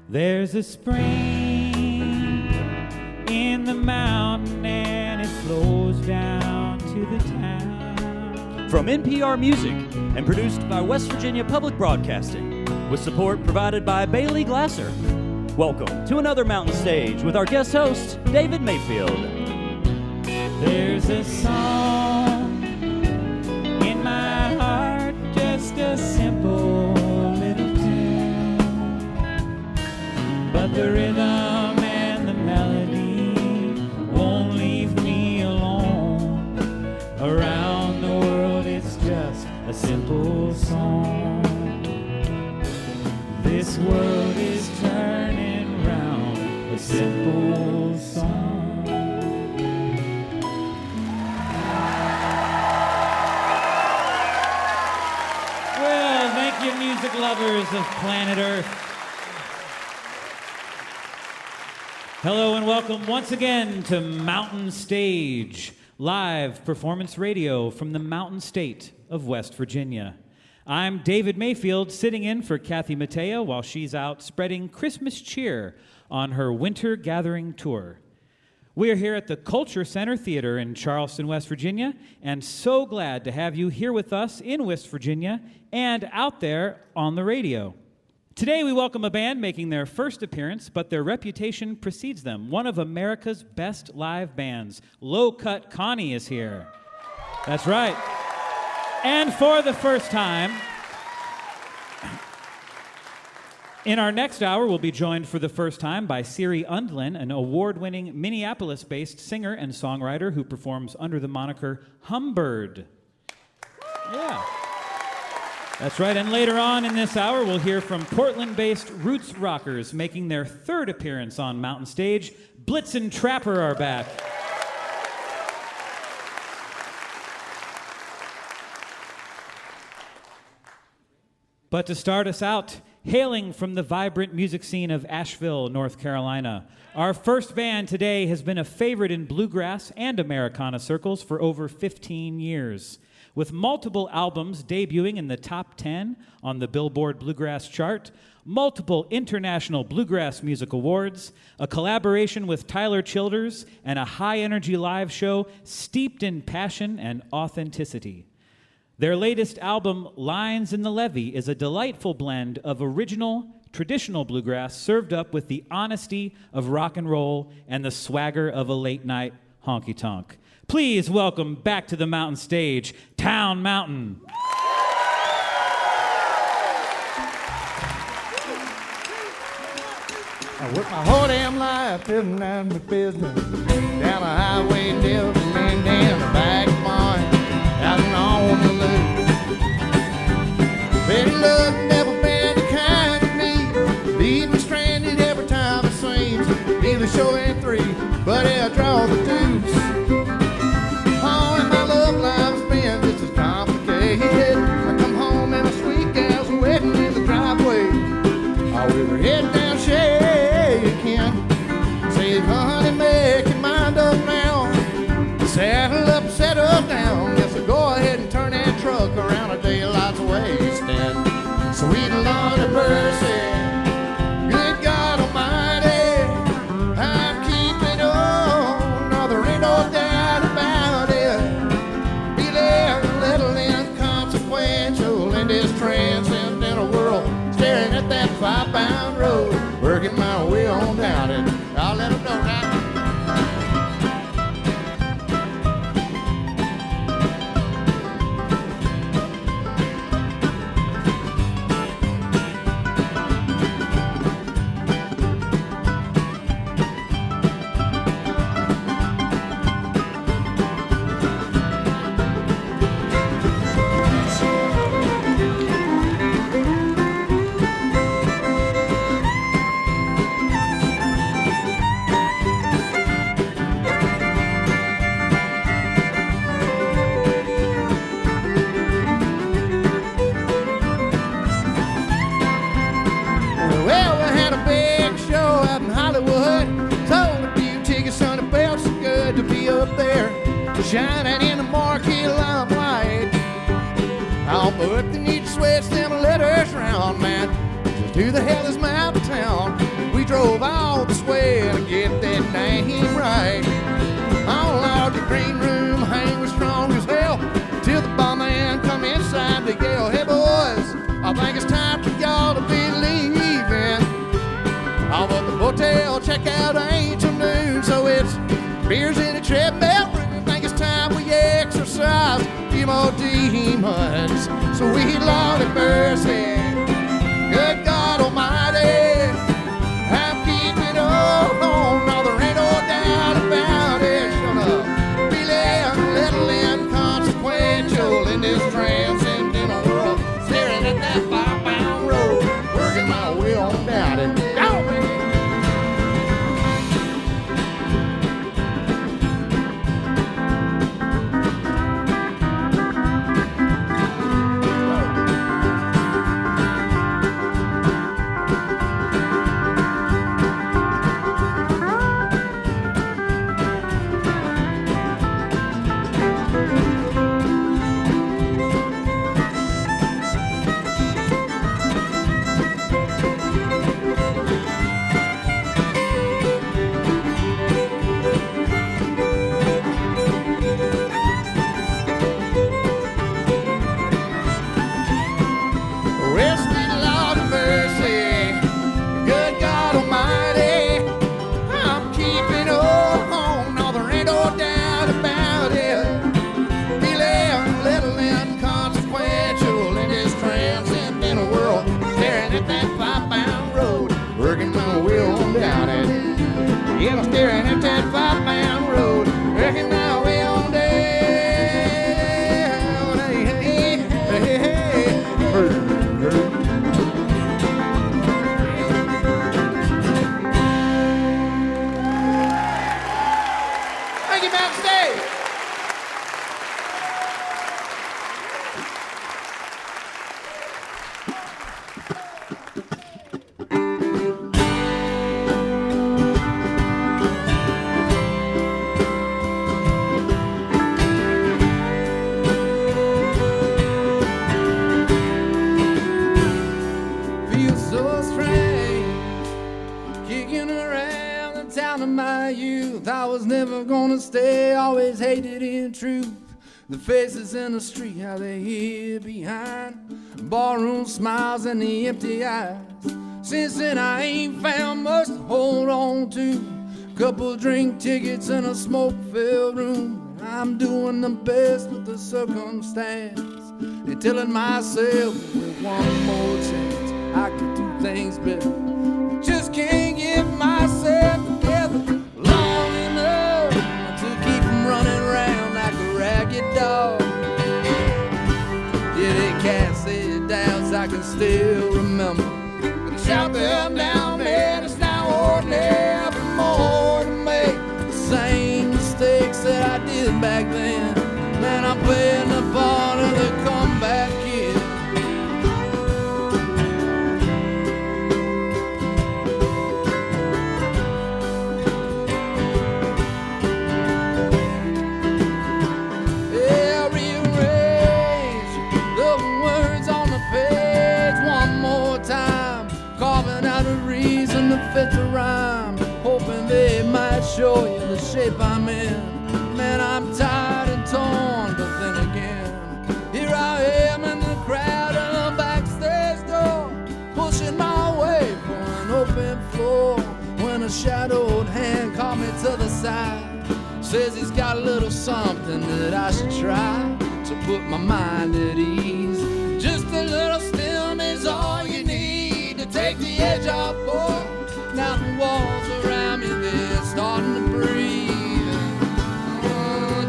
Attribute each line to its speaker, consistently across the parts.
Speaker 1: There's a spring in the mountain and it flows down to the town.
Speaker 2: From NPR Music and produced by West Virginia Public Broadcasting, with support provided by Bailey Glasser. Welcome to another Mountain Stage with our guest host, David Mayfield.
Speaker 1: There's a song in my heart, just a simple little tune, but the rhythm and the melody won't leave me alone. Around the world it's just a simple song. This world is turning round, a simple song. Well, thank you, music lovers of planet Earth. Hello and welcome once again to Mountain Stage, live performance radio from the Mountain State of West Virginia. I'm David Mayfield, sitting in for Kathy Mattea while she's out spreading Christmas cheer on her winter gathering tour. We are here at the Culture Center Theater in Charleston, West Virginia, and so glad to have you here with us in West Virginia and out there on the radio. Today we welcome a band making their first appearance, but their reputation precedes them. One of America's best live bands, Low Cut Connie, is here. That's right. And for the first time, in our next hour, we'll be joined for the first time by Siri Undlin, an award-winning Minneapolis-based singer and songwriter who performs under the moniker Humbird. Yeah. That's right, and later on in this hour, we'll hear from Portland-based roots rockers making their third appearance on Mountain Stage. Blitzen Trapper are back. But to start us out, hailing from the vibrant music scene of Asheville, North Carolina, our first band today has been a favorite in bluegrass and Americana circles for over 15 years. With multiple albums debuting in the top 10 on the Billboard Bluegrass chart, multiple international bluegrass music awards, a collaboration with Tyler Childers, and a high-energy live show steeped in passion and authenticity. Their latest album, Lines in the Levee, is a delightful blend of original, traditional bluegrass served up with the honesty of rock and roll and the swagger of a late-night honky-tonk. Please welcome back to the Mountain Stage, Town Mountain.
Speaker 3: I work my whole damn life living out my business. Down the highway, living and down the back barn, out and on the loop. Betty Love never been the kind of me, leave me stranded every time it seems. Either show ain't three, but I'll draw the deuce. Oh, and my love life's been just as complicated. I come home and a sweet gal's waiting in the driveway. Oh, we were heading down shaking. Say, honey, make your mind up now. Saddle up, settle down. Yes, so go ahead and turn that truck around a daylight's wasting. Sweet Lord of mercy, good God Almighty, I'm keeping on. No, there ain't no doubt about it. Feeling a little inconsequential in this transcendental world, staring at that 5-pound road, working my way on down it. I'll let them know now. Shining in the marquee limelight. Oh, but they need to switch them letters round, man. Just who the hell is Mountain Town? Lord have mercy. Good God Almighty, I'm keeping on. No, there ain't no doubt about it. Shut up. Feeling a little inconsequential in this transcendental world. Staring at that 5-pound road, working my way on down it. Go, man. Well, sweet Lord of mercy, good God Almighty, I'm keeping on. No, there ain't no doubt about it. Feeling a little inconsequential in this transcendental world. Staring at that 5-pound road, working my way on down it. Yeah, I'm staring at that 5-pound road, working my way on down. Hey, hey, hey, hey, hey. Thank you, backstage. Feels so strange, kicking around the town of my youth. I was never gonna stay, always hated in truth. The faces in the street, how they hid behind barroom smiles and the empty eyes. Since then I ain't found much to hold on to. Couple drink tickets in a smoke-filled room. I'm doing the best with the circumstance and telling myself with one more chance I could do things better. Just can't get myself together long enough to keep from running around like a ragged dog. Yeah, they cast their doubts, I can still remember. But shout them down, man, it's now or never more to make the same mistakes that I did back then. Man, I'm playing the part of the comeback kid. Yeah, rearrange the words on the page one more time, carving out a reason to fit the rhyme, hoping they might show you the shape I'm in. Man, I'm tired and torn, but then again, here I am in the crowd and the backstage door, pushing my way for an open floor, when a shadowed hand called me to the side, says he's got a little something that I should try to put my mind at ease. Just a little stillness, all you need to take the edge off, boy. Now the walls around me, they're starting to breathe.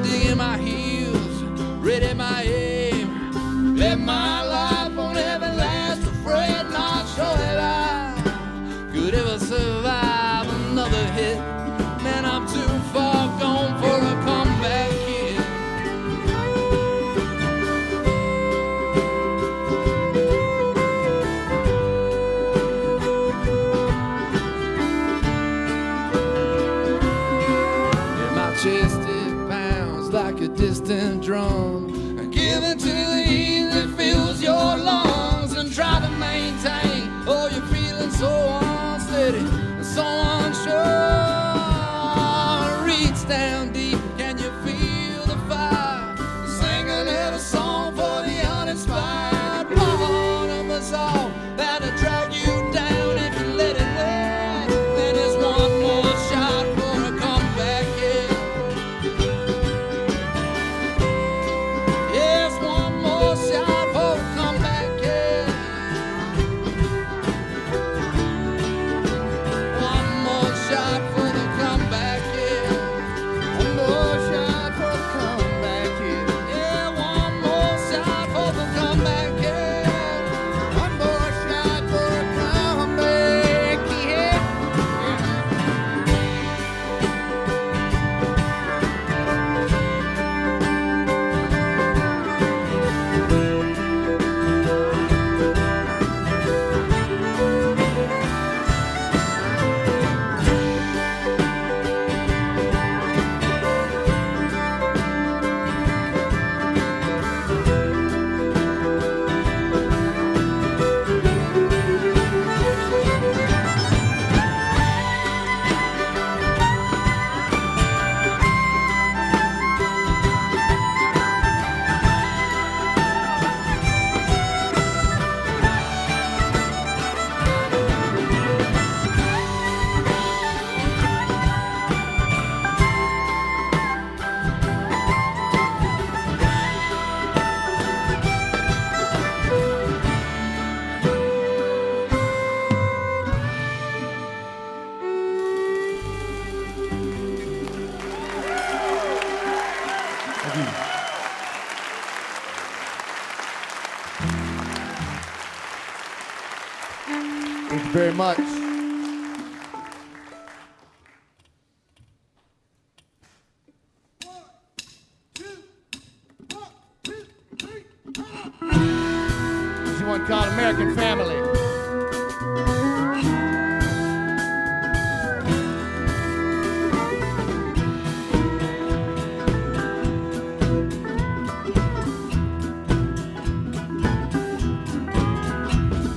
Speaker 3: Digging my heels, ready my aim. Let my life won't ever last, afraid not sure that I could ever survive another hit. Man, I'm too far gone for a comeback kid. Yeah, my chest it pounds like a distant drum. Give it to the heat that fills your lungs and try to maintain. Oh, you're feeling so unsteady, so unsure. Reach down deep, can you feel the fire? Sing a little song for the uninspired. Part of us all that'll drag you down if you let it win. Then there's one more shot for a comeback kid. Yes, one more shot for a comeback Thank you very much. This is one called American Family.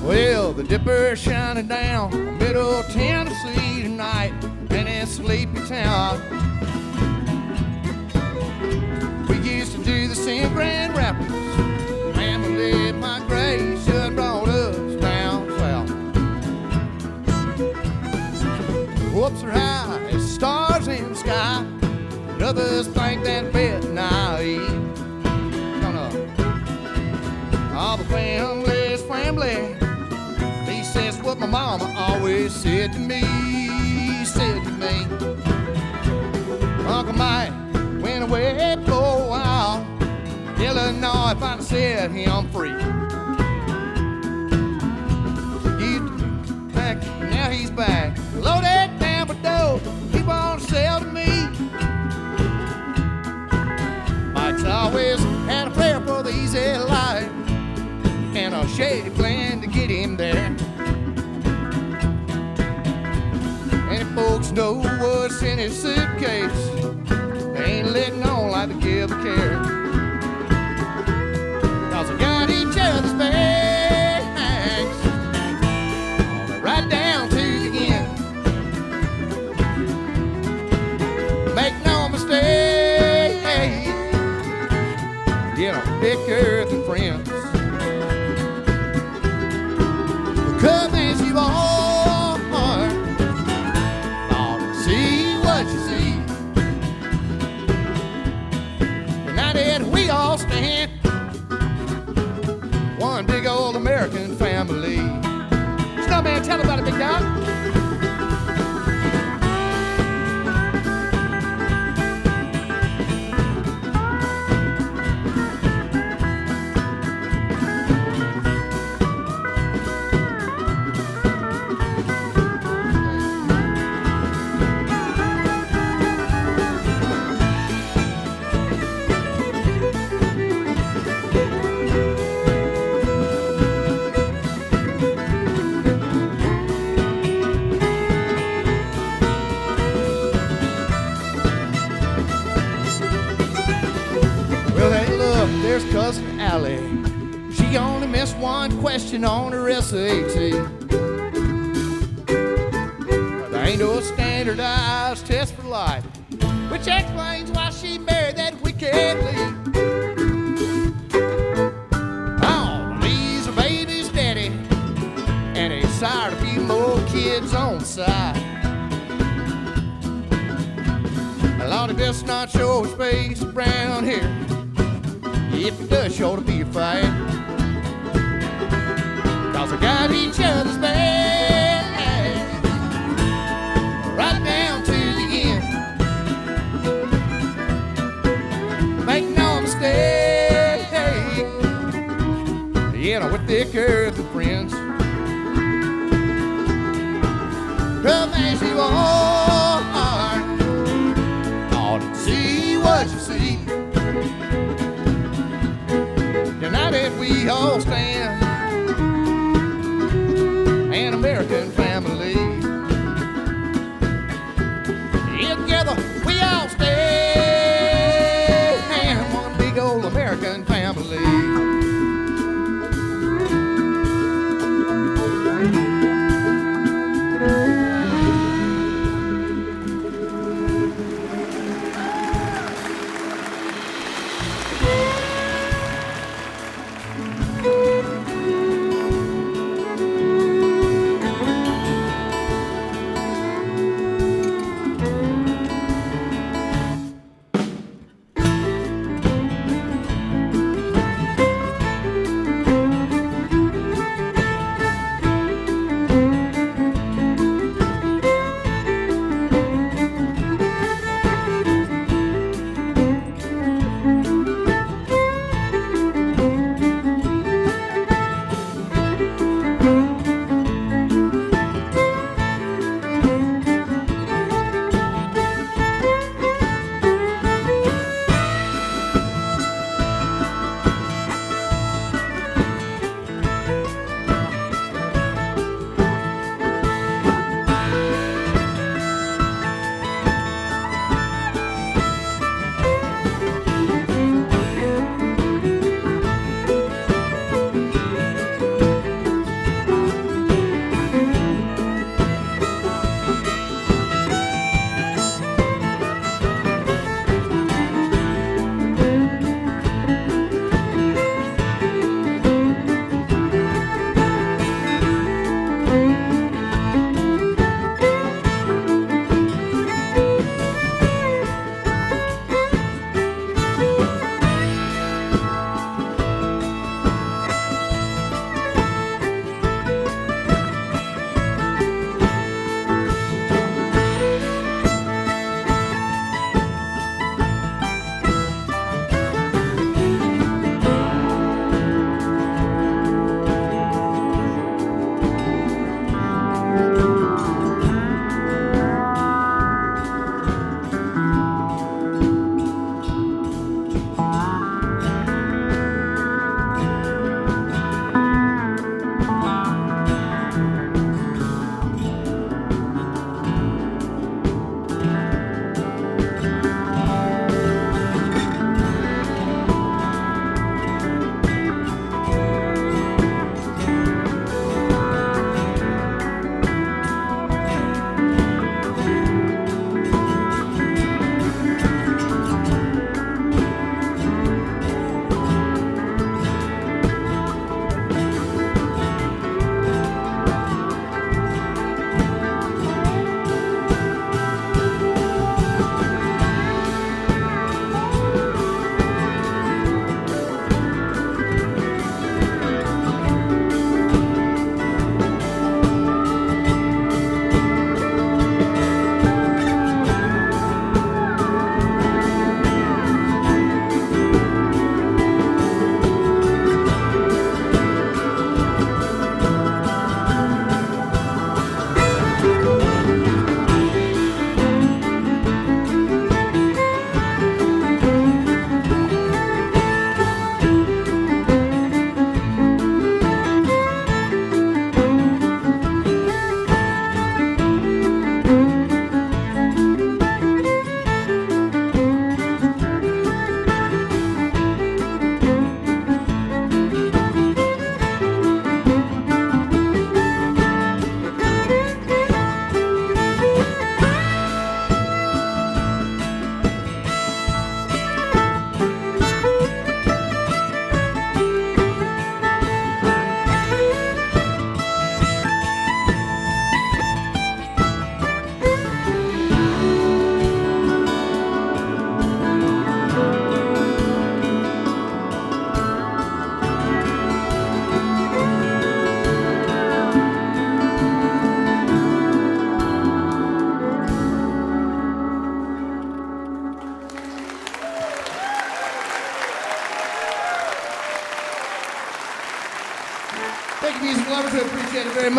Speaker 3: Well, the dipper's shining down middle Tennessee tonight in this sleepy town. We used to do this in Grand Rapids. Family migration brought us down south. Whoops are high as stars in the sky, and others think that bit naive. All the family's family. That's what my mama always said to me, Uncle Mike went away for a while. Illinois finally set him free. Back, now he's back. Loaded down with dough, he won't sell to me. Mike's always had a flair for the easy life and a shady plan to get him there. Folks know what's in his suitcase. They ain't letting on like they give a care. 'Cause they got each other's backs right down to the end. Make no mistake, you know, thicker than friends. Come as you are. We all stand one big old American family. Snowman, tell about it, big dog. Cousin Allie, she only missed one question on her SAT. But there ain't no standardized test for life, which explains why she married that wicked Lee. Oh, Lee's her baby's daddy, and he sired a few more kids on the side. Lord, he best not show his face around here. If it does, sure to be a fight. 'Cause they got each other's back right down to the end. Make no mistake, you know, we're thicker than friends. Come as you are, ought to see what you see. United we all stand, an American family. Together we all stand, one big old American family.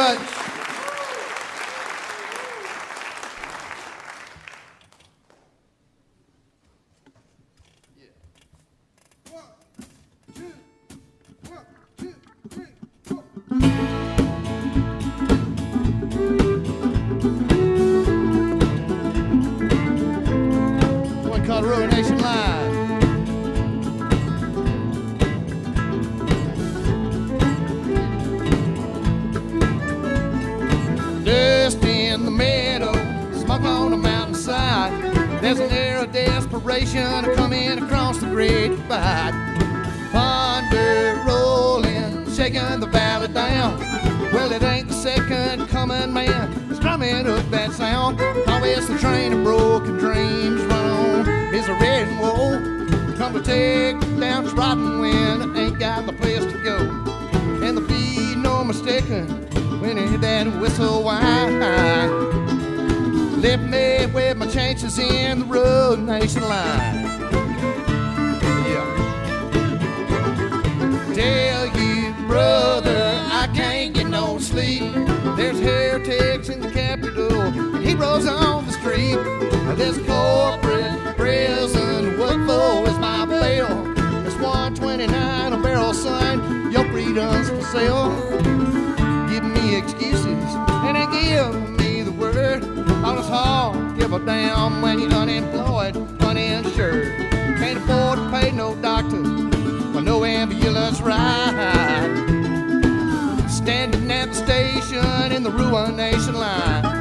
Speaker 3: much. One called Ruination Live. Dust in the meadow, smoke on the mountainside. There's an air of desperation coming across the great divide. Thunder rolling, shaking the valley down. Well, it ain't the second coming, man. It's drumming up that sound. Oh, it's the train of broken dreams run on misery and woe. Come to take down trodden wind, ain't got no place to go. And there be no mistaking when you hear that whistle whine. Left me with my chances in the Ruination line. Yeah. Tell you, brother, I can't get no sleep. There's heretics in the Capitol and heroes on the street. This corporate prison, what for is my bail? It's 129 a barrel sign, your freedom's for sale. Give me excuses and then give me the word. All it's hard, give a damn when you're unemployed, uninsured. Can't afford to pay no doctor or no ambulance ride. Standing at the station in the Ruination line.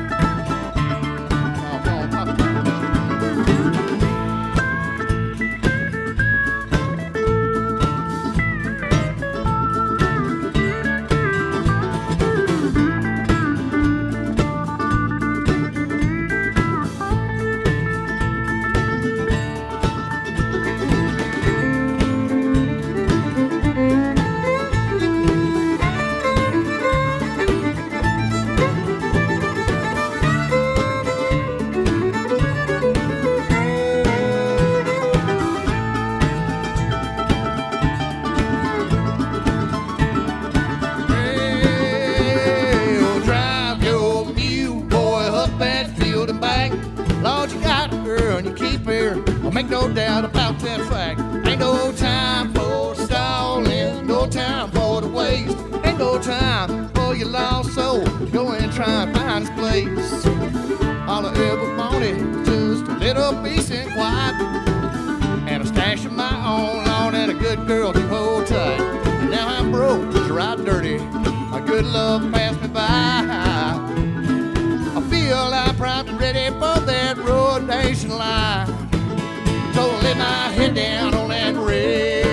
Speaker 3: Make no doubt about that fact. Ain't no time for stalling, no time for the waste. Ain't no time for your lost soul. Go and try and find his place. All I ever wanted was just a little peace and quiet, and a stash of my own, Lord, and a good girl to hold tight. And now I'm broke, dry, dirty. My good love passed me by. I feel I'm primed and ready for that Ruination line. So lay my head down on that rail.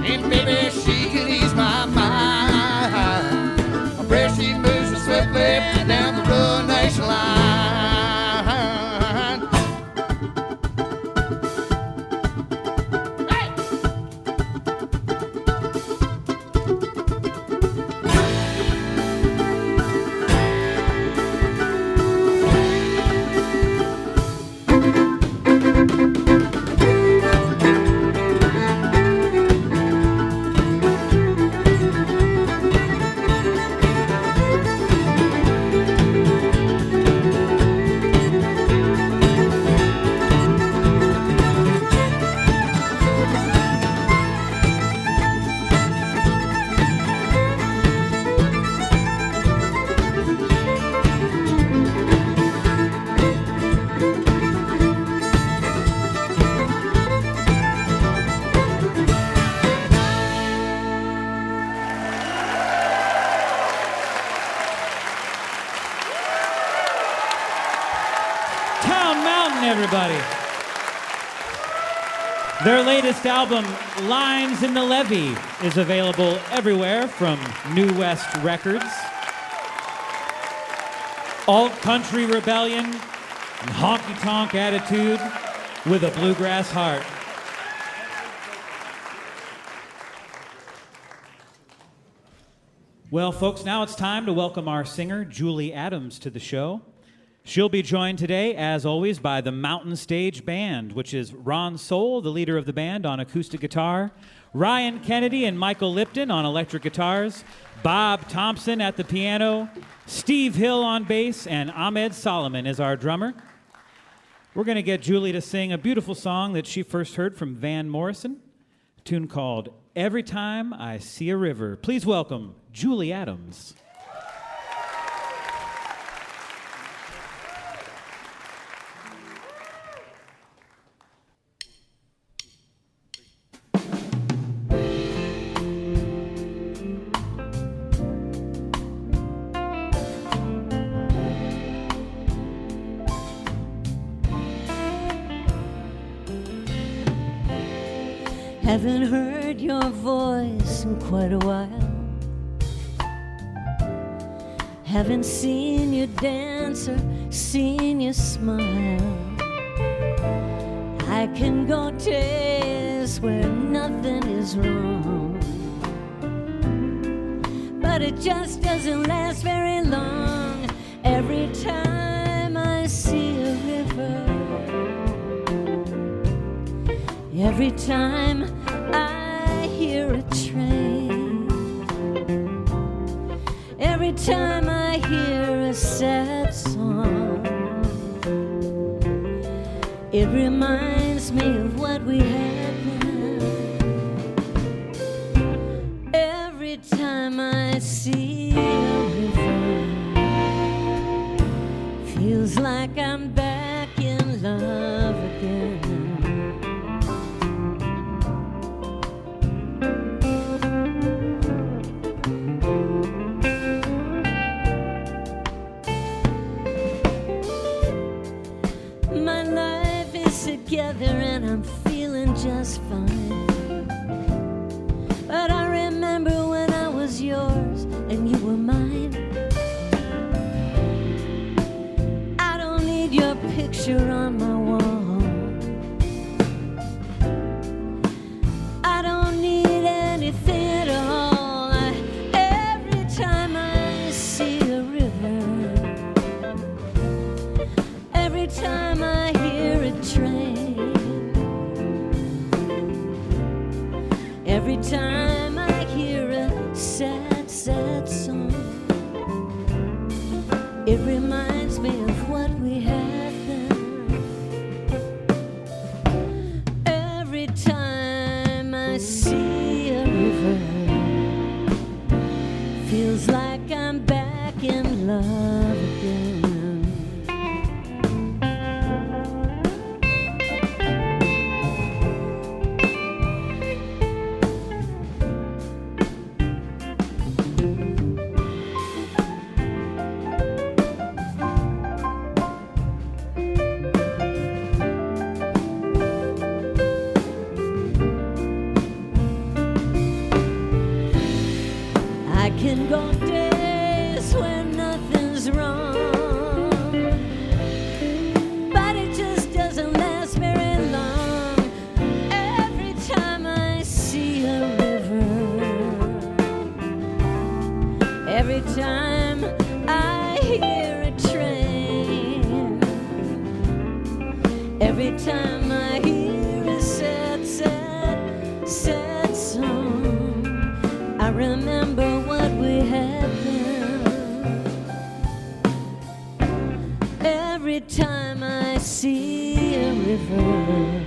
Speaker 3: And baby, she can ease my mind. A breath she moves so swiftly down the Ruination line.
Speaker 1: Everybody. Their latest album, Lines in the Levee, is available everywhere from New West Records. Alt country rebellion and honky-tonk attitude with a bluegrass heart. Well, folks, now it's time to welcome our singer, Julie Adams, to the show. She'll be joined today, as always, by the Mountain Stage Band, which is Ron Soul, the leader of the band, on acoustic guitar, Ryan Kennedy and Michael Lipton on electric guitars, Bob Thompson at the piano, Steve Hill on bass, and Ahmed Solomon is our drummer. We're going to get Julie to sing a beautiful song that she first heard from Van Morrison, a tune called Every Time I See a River. Please welcome Julie Adams.
Speaker 4: Haven't heard your voice in quite a while. Haven't seen you dance or seen you smile. I can go days where nothing is wrong, but it just doesn't last very long. Every time I see a river, every time I hear a train, every time I hear a sad song, it reminds me of what we had then. Every time I see a river, feels like I'm back in love again. Together and I'm feeling just fine, but I remember when I was yours and you were mine. I don't need your picture on my wall, I don't need anything at all. Every time I see a river, every time I hear a train, every time I hear a sad, sad song, it reminds me of what we had then. Every time I see a river, feels like I'm back in love again. I can go days when nothing's wrong, but it just doesn't last very long. Every time I see a river, every time I hear a train, every time I hear a sad, sad, sad song, I remember what we had then. Every time I see a river,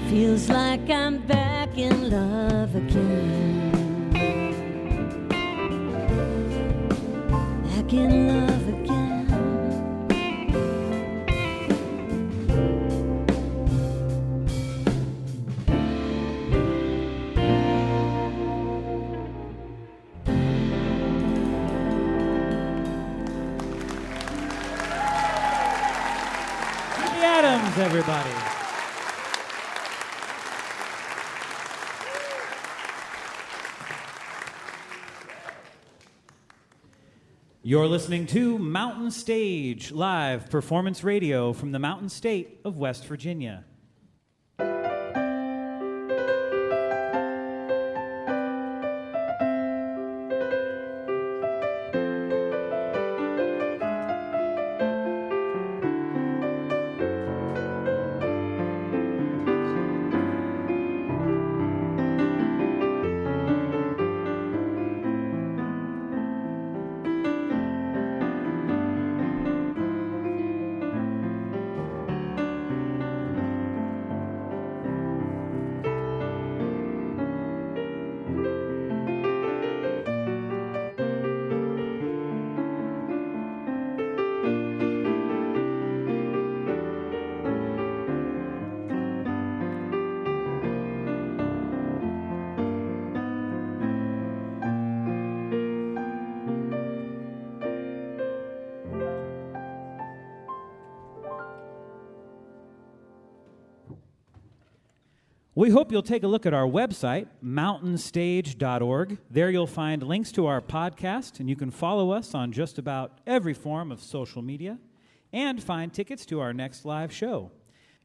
Speaker 4: feels like I'm back in love again. Back in love again.
Speaker 1: Adams, everybody. You're listening to Mountain Stage, live performance radio from the Mountain State of West Virginia. We hope you'll take a look at our website, mountainstage.org. There you'll find links to our podcast, and you can follow us on just about every form of social media and find tickets to our next live show.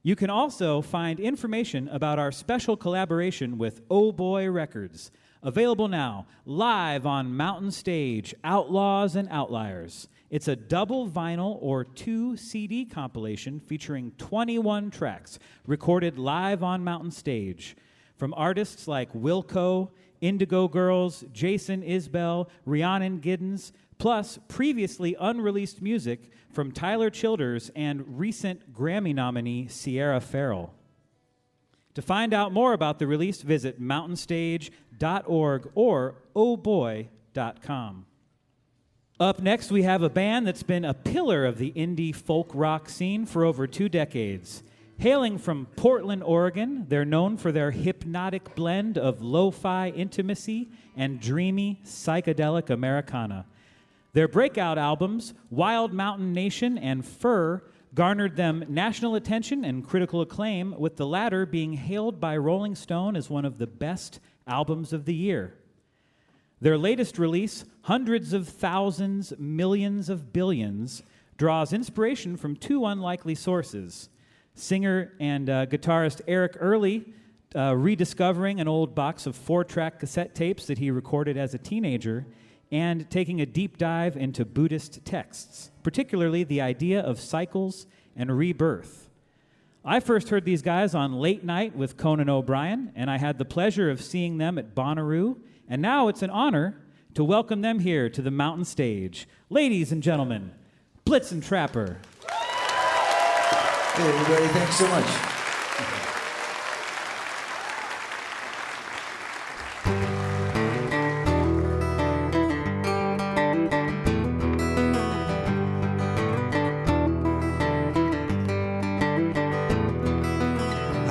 Speaker 1: You can also find information about our special collaboration with Oh Boy Records, available now, live on Mountain Stage, Outlaws and Outliers. It's a double vinyl or 2 CD compilation featuring 21 tracks recorded live on Mountain Stage from artists like Wilco, Indigo Girls, Jason Isbell, Rhiannon Giddens, plus previously unreleased music from Tyler Childers and recent Grammy nominee Sierra Farrell. To find out more about the release, visit mountainstage.org or ohboy.com. Up next, we have a band that's been a pillar of the indie folk rock scene for over 2 decades. Hailing from Portland, Oregon, they're known for their hypnotic blend of lo-fi intimacy and dreamy psychedelic Americana. Their breakout albums, Wild Mountain Nation and Fur, garnered them national attention and critical acclaim, with the latter being hailed by Rolling Stone as one of the best albums of the year. Their latest release, Hundreds of Thousands, Millions of Billions, draws inspiration from 2 unlikely sources. Singer and guitarist Eric Early rediscovering an old box of 4-track cassette tapes that he recorded as a teenager, and taking a deep dive into Buddhist texts, particularly the idea of cycles and rebirth. I first heard these guys on Late Night with Conan O'Brien, and I had the pleasure of seeing them at Bonnaroo, and now it's an honor to welcome them here to the Mountain Stage. Ladies and gentlemen, Blitzen Trapper.
Speaker 5: Hey, everybody, thanks so much.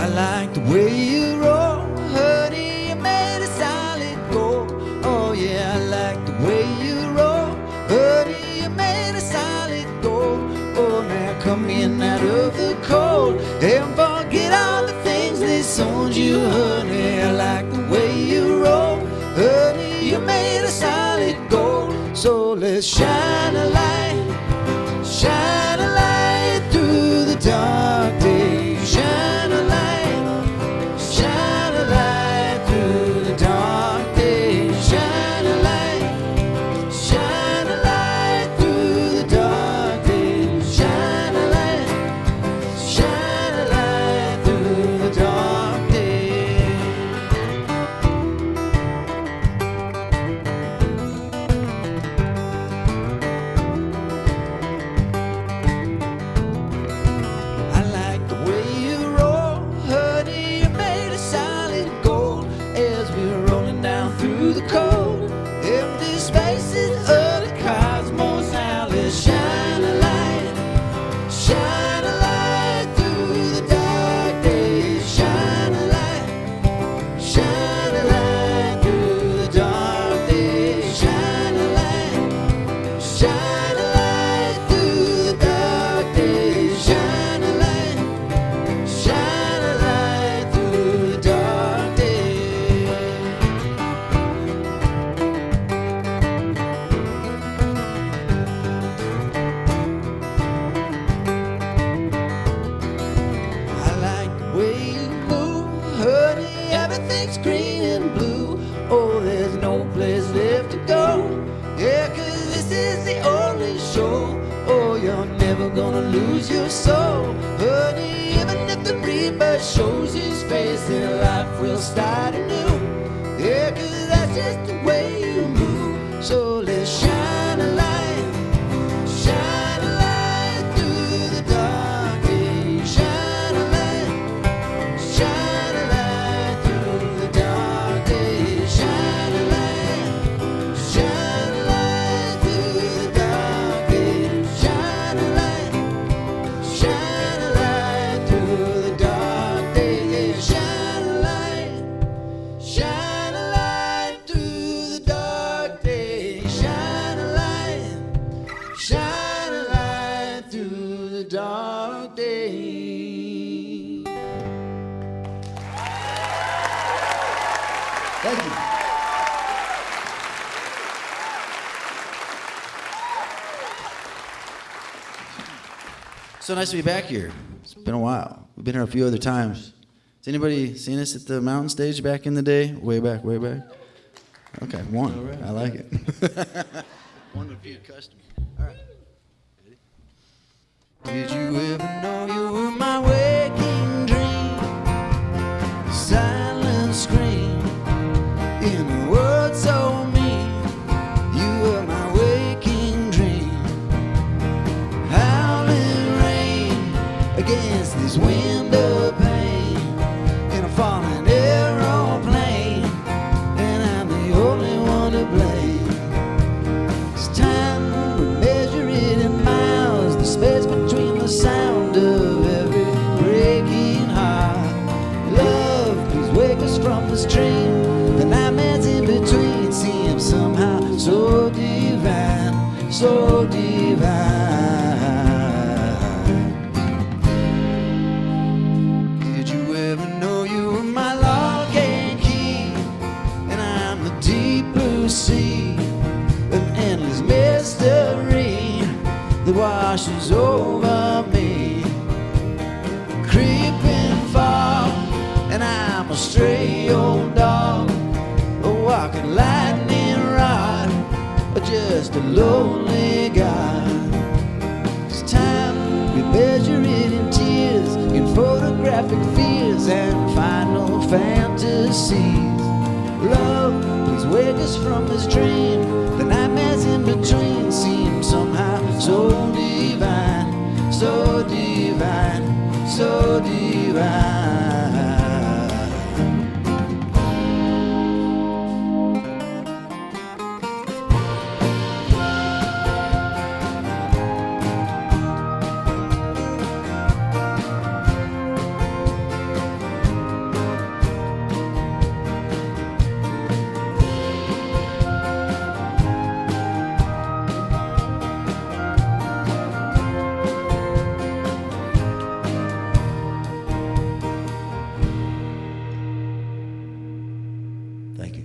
Speaker 5: I like the way you roll, honey, you made a solid gold. Oh yeah, I like the way you roll, honey, you made a solid gold. Oh, now come in out of the cold and forget all the things they sold you, honey. I like the way you roll, honey, you made a solid gold. So let's shine a light through the dark days. Shine a light through the dark days. Shine a light through the dark days. Shine a light through the dark days. I like the way you roll, honey, you made a solid gold. As we're rolling down through the cold, empty spaces of the cosmos. Now let's shine a light through the dark days. Shine a light through the dark days. Shine a light through the dark days. Shine a light through the dark days. I like the way you move, honey, everything's green and blue. Oh, there's no place left to go. Yeah, 'cause this is the only show. Oh, you're never gonna lose your soul, honey. Even if the reaper shows his face, then life will start anew. Yeah, 'cause that's just the way you move. So let's shine a light through the dark days. Shine a light through the dark days. Shine a light through the dark days. Shine a light through the dark days. Shine a light Thank you. So nice to be back here. It's been a while. We've been here a few other times. Has anybody seen us at the mountain stage back in the day? Way back, way back? Okay, one. Right. I like it. One would be a custom. All right. Ready? Did you ever know you were my waking dream? A silent scream in a world so mean. You were my waking dream. Howling rain against this window pane in a falling aeroplane, and I'm the only one to blame. It's time we measure it in miles, the space between the sound of every breaking heart. Love, please wake us from this dream. The nightmares in between seem somehow so divine, so divine. Did you ever know you were my lock and key? And I'm the deep blue sea, an endless mystery that washes over me. Creeping fog, and I'm a stray old dog, a walking lightning rod, or just a lonely god. It's time we measure it in tears, in photographic fears and final fantasies. Love, please wake us from this dream. The nightmares in between seem somehow so divine, so divine, so divine. Thank you.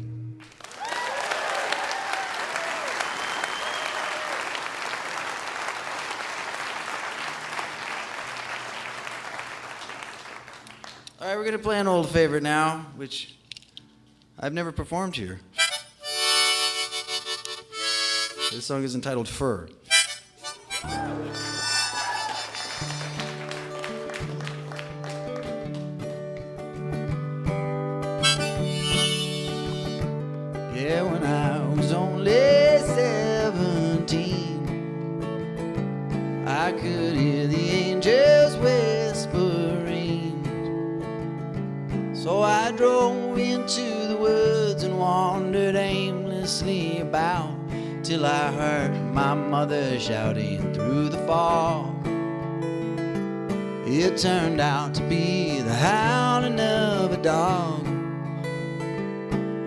Speaker 5: All right, we're going to play an old favorite now, which I've never performed here. This song is entitled Fur. Yeah, when I was only 17, I could hear the angels whispering. So I drove into the woods and wandered aimlessly about till I heard my mother shouting through the fog. It turned out to be the howling of a dog,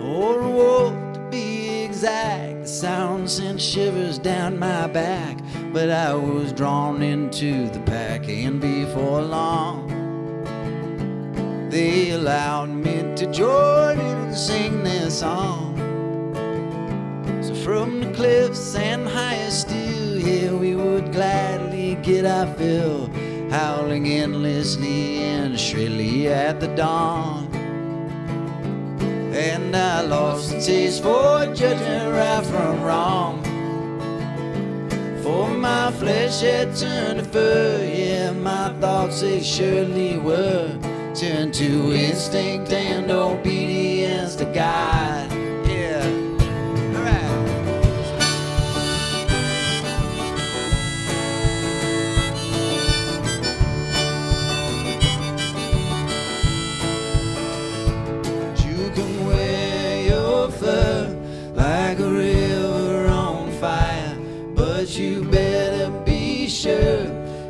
Speaker 5: or a wolf to be exact. The sound sent shivers down my back, but I was drawn into the pack, and before long they allowed me to join in and sing their song. So from the cliffs and higher still, yeah, we would gladly get our fill, howling endlessly and shrilly at the dawn. And I lost the taste for judging right from wrong, for my flesh had turned to fur. Yeah, my thoughts, they surely were turned to instinct and obedience to God. Yeah, all right. You can wear your fur like a river on fire, but you better be sure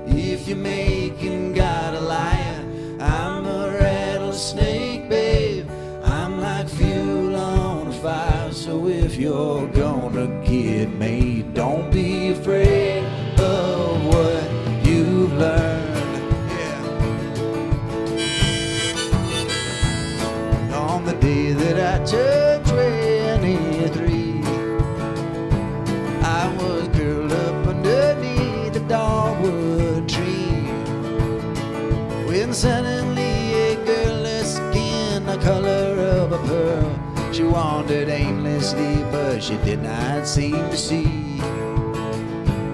Speaker 5: if you're making God a liar. I'm a rattlesnake, babe. I'm like fuel on a fire. So if you're gonna get me, don't be afraid of what you've learned. Yeah. On the day that I took suddenly a girl, her skin the color of a pearl. She wandered aimlessly, but she did not seem to see.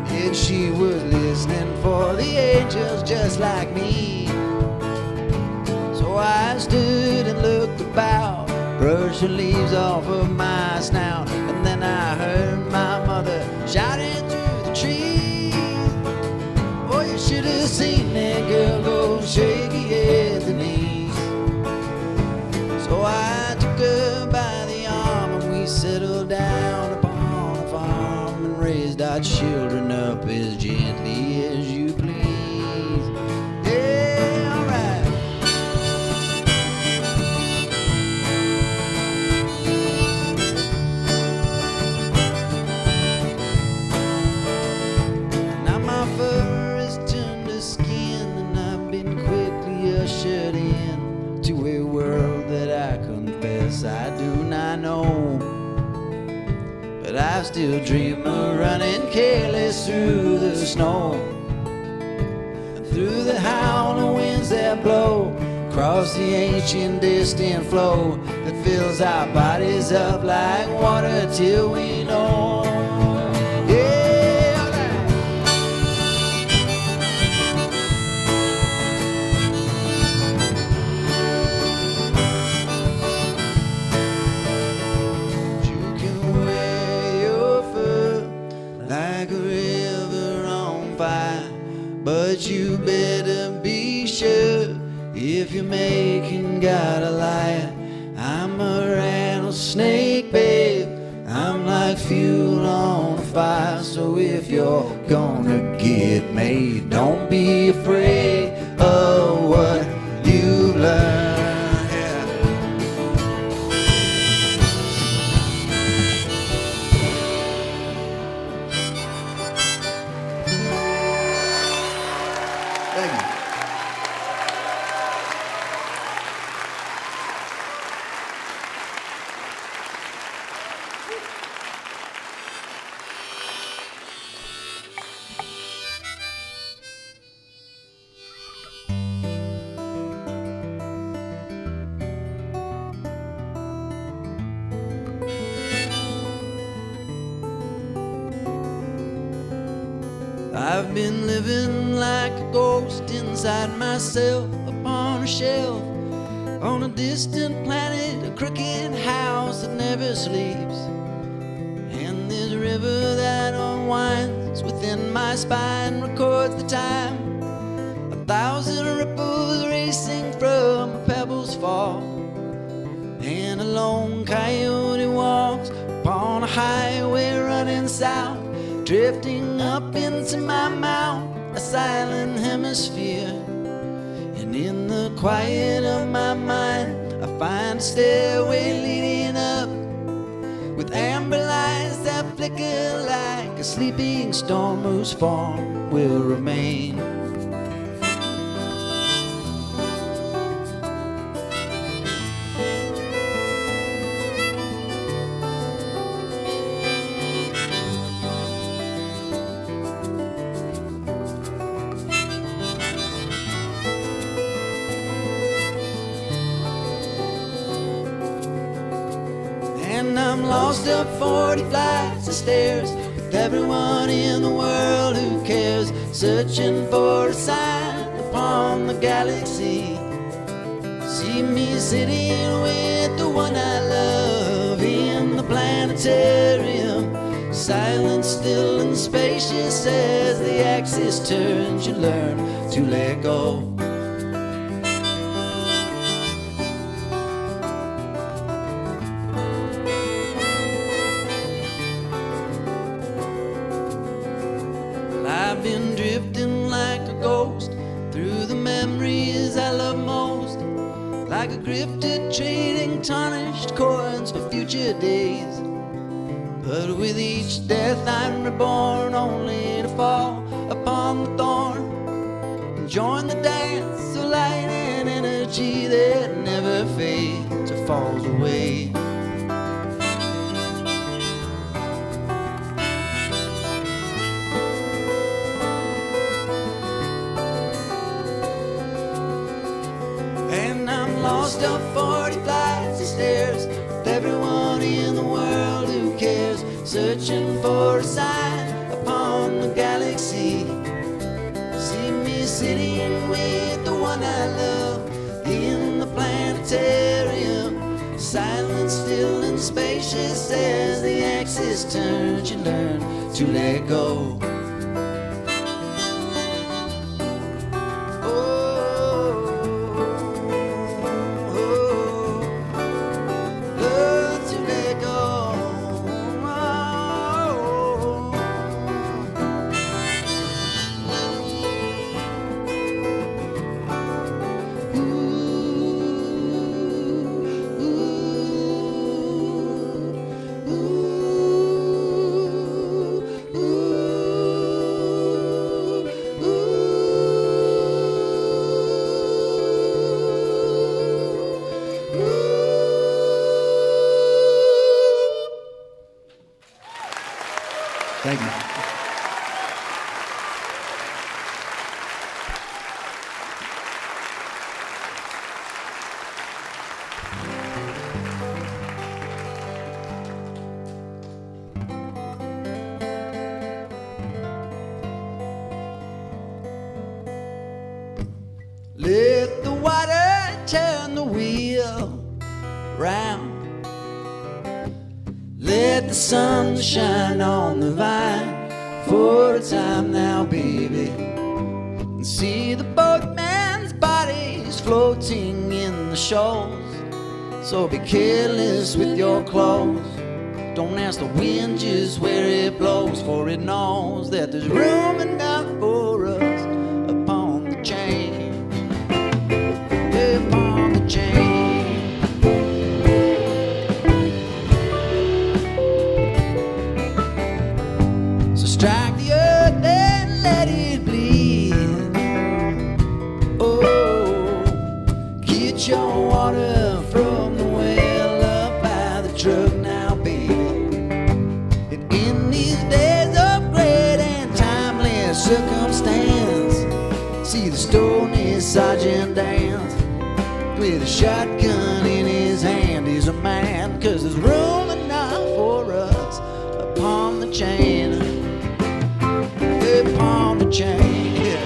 Speaker 5: And she was listening for the angels just like me. So I stood and looked about, brushed the leaves off of my snout, and then I heard my mother shouting through the trees. Oh, you should have seen that girl go shaky at the knees. So I took her by the arm and we settled down upon a farm and raised our children up as gently as you please. Yeah, alright. Now my fur is turned to skin and I've been quickly ushered in to a world that I confess I do not know. But I still dream of running careless through the snow and through the howling winds that blow across the ancient distant flow that fills our bodies up like water till we know. Yeah, alright. You can wear your fur like a river on fire, but you better be sure if you're making God a liar. I'm a rattlesnake, babe. I'm like fuel on a fire. So if you're gonna get made, don't be afraid of what you've learned. Yeah. Thank you. I've been living like a ghost inside myself upon a shelf on a distant planet, a crooked house that never sleeps. And this river that unwinds within my spine records the time. 1,000 ripples racing from a pebble's fall. And a lone coyote walks upon a highway running south, drifting up into my mouth, a silent hemisphere. And in the quiet of my mind, I find a stairway leading up, with amber lights that flicker like a sleeping storm whose form will remain. And I'm lost up 40 flights of stairs with everyone in the world who cares, searching for a sign upon the galaxy. See me sitting with the one I love in the planetarium, silent, still, and spacious as the axis turns. You learn to let go. I've been drifting like a ghost through the memories I love most, like a grifted trading tarnished coins for future days. But with each death I'm reborn, only to fall upon the thorn and join the dance of light and energy that never fades or falls away. And I'm lost up 40 flights of stairs with everyone in the world who cares, searching for a sign upon the galaxy. See me sitting with the one I love in the planetarium, silent, still, and spacious as the axis turns. You learn to let go.
Speaker 6: Thank you.
Speaker 5: Let the water turn the wheel round. Let the sun shine on the vine for a time now, baby. And see the boatman's bodies floating in the shoals. So be careless with your clothes. Don't ask the wind just where it blows, for it knows that there's room enough for us upon the chain. Upon the chain. Strike the earth and let it bleed. Oh, get your water from the well up by the truck now, baby. And in these days of great and timeless circumstance, see the stony sergeant dance with a shotgun in his hand. He's a man, 'cause there's room enough for us upon the chain. Upon the chain, yeah.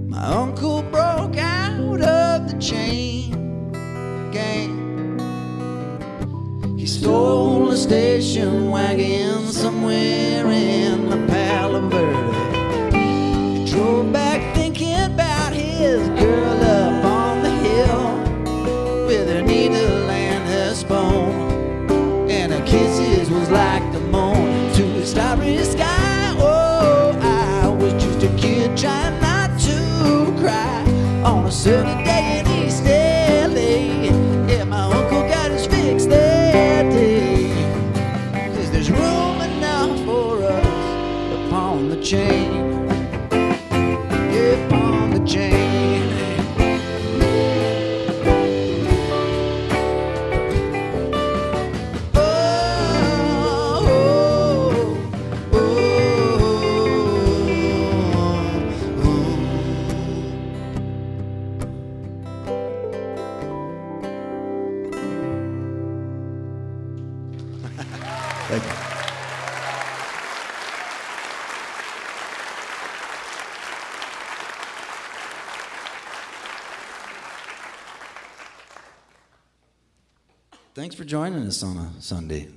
Speaker 5: My uncle broke out of the chain gang. He stole a station wagon somewhere in the Palo Verde. He drove back thinking about his girl up on the hill, with her needle and her spoon, and her kisses was like the moon to the starry sky. Oh, I was just a kid trying not to cry on a sunny day in East LA. Yeah, my uncle got his fix that day, 'cause there's room enough for us upon the chain. Upon the chain. Oh, oh, oh,
Speaker 6: Thank you. Thanks for joining us on a Sunday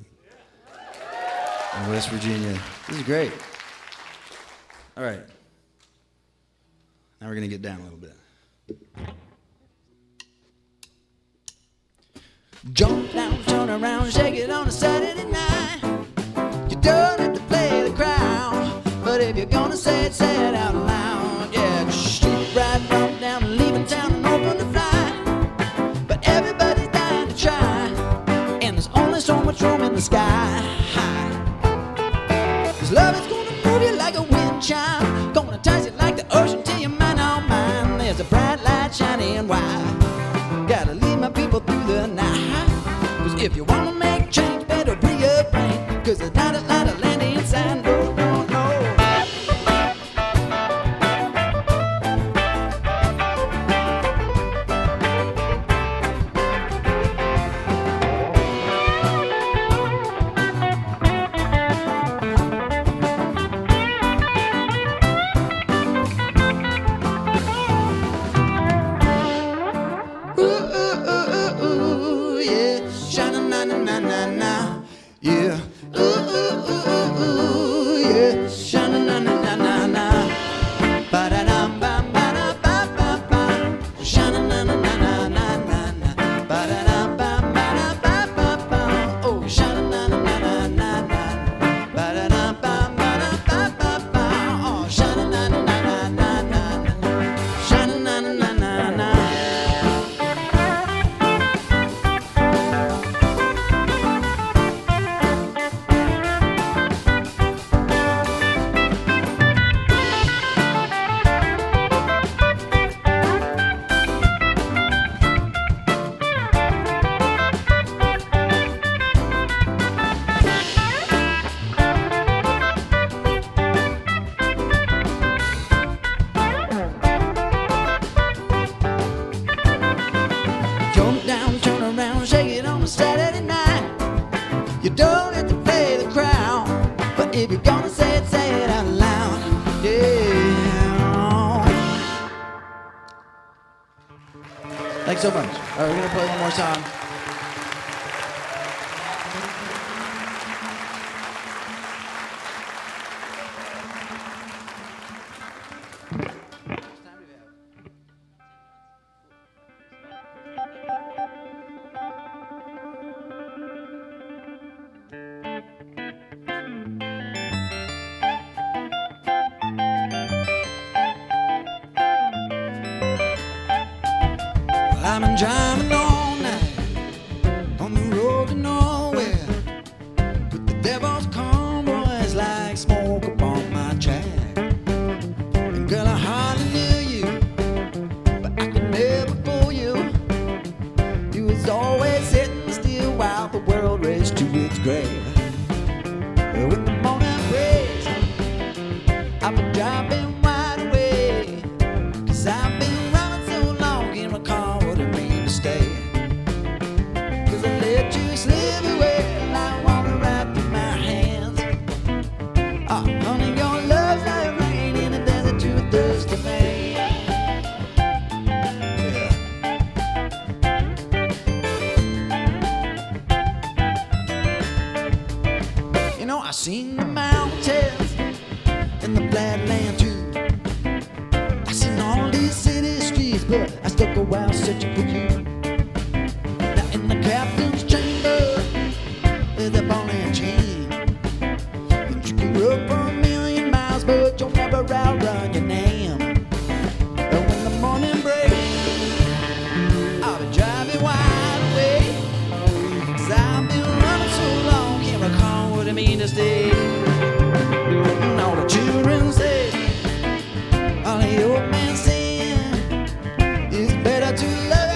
Speaker 6: in West Virginia. This is great. All right. Now we're going to get down a little bit.
Speaker 5: jump down, turn around, shake it on a Saturday night. You don't have to play the crowd, but if you're gonna say it out loud. Yeah, just shoot right from down, leaving town and open to fly. But everybody's dying to try, and there's only so much room in the sky. 'Cause love is gonna move you like a wind chime, gonna entice you like the ocean till your mind on mine. There's a bright light shining white. Gotta lead my people through the night. Cause if you wanna make change, better bring your brain. Cause there's not a lot of land inside, no, no, no. Yeah. Ooh, ooh, ooh, ooh, ooh, yeah. Shana na na na na na. Ba da dum ba ba da ba ba ba. Shana na na na na na na na. Ba da dum ba ba da ba ba ba. Oh, shana na na na na na na. Ba da dum ba ba da ba ba ba. Oh, shana na na na na na na. Shana na na na na na. Jump down, turn around, shake it on a Saturday night. You don't have to play the crowd, but if you're gonna say it out loud. Yeah. Thanks so much. All right, we're gonna play one more song. I've been driving all night on the road to nowhere, with the devil's convoys like smoke upon my track. And girl, I hardly knew you, but I could never fool you. You was always sitting still while the world raced to its grave. When the morning breaks, I've been driving wide awake, 'cause I've been running so long, can't recall what it means to stay. 'Cause I let you slip away like water right through my hands. Oh, honey, your love's like rain in a desert to a thirsty man. Yeah. You know, I seen the mountains in the flatland too. I seen all these city streets, but I stuck a while searching for you. Now in the captain's chamber, there's a ball and chain. And you can run for a million miles, but you'll never outrun your name. And when the morning breaks, I'll be driving wide awake, 'cause I've been running so long, can't recall what it means to stay. And all the children say, all the old men saying, it's better to love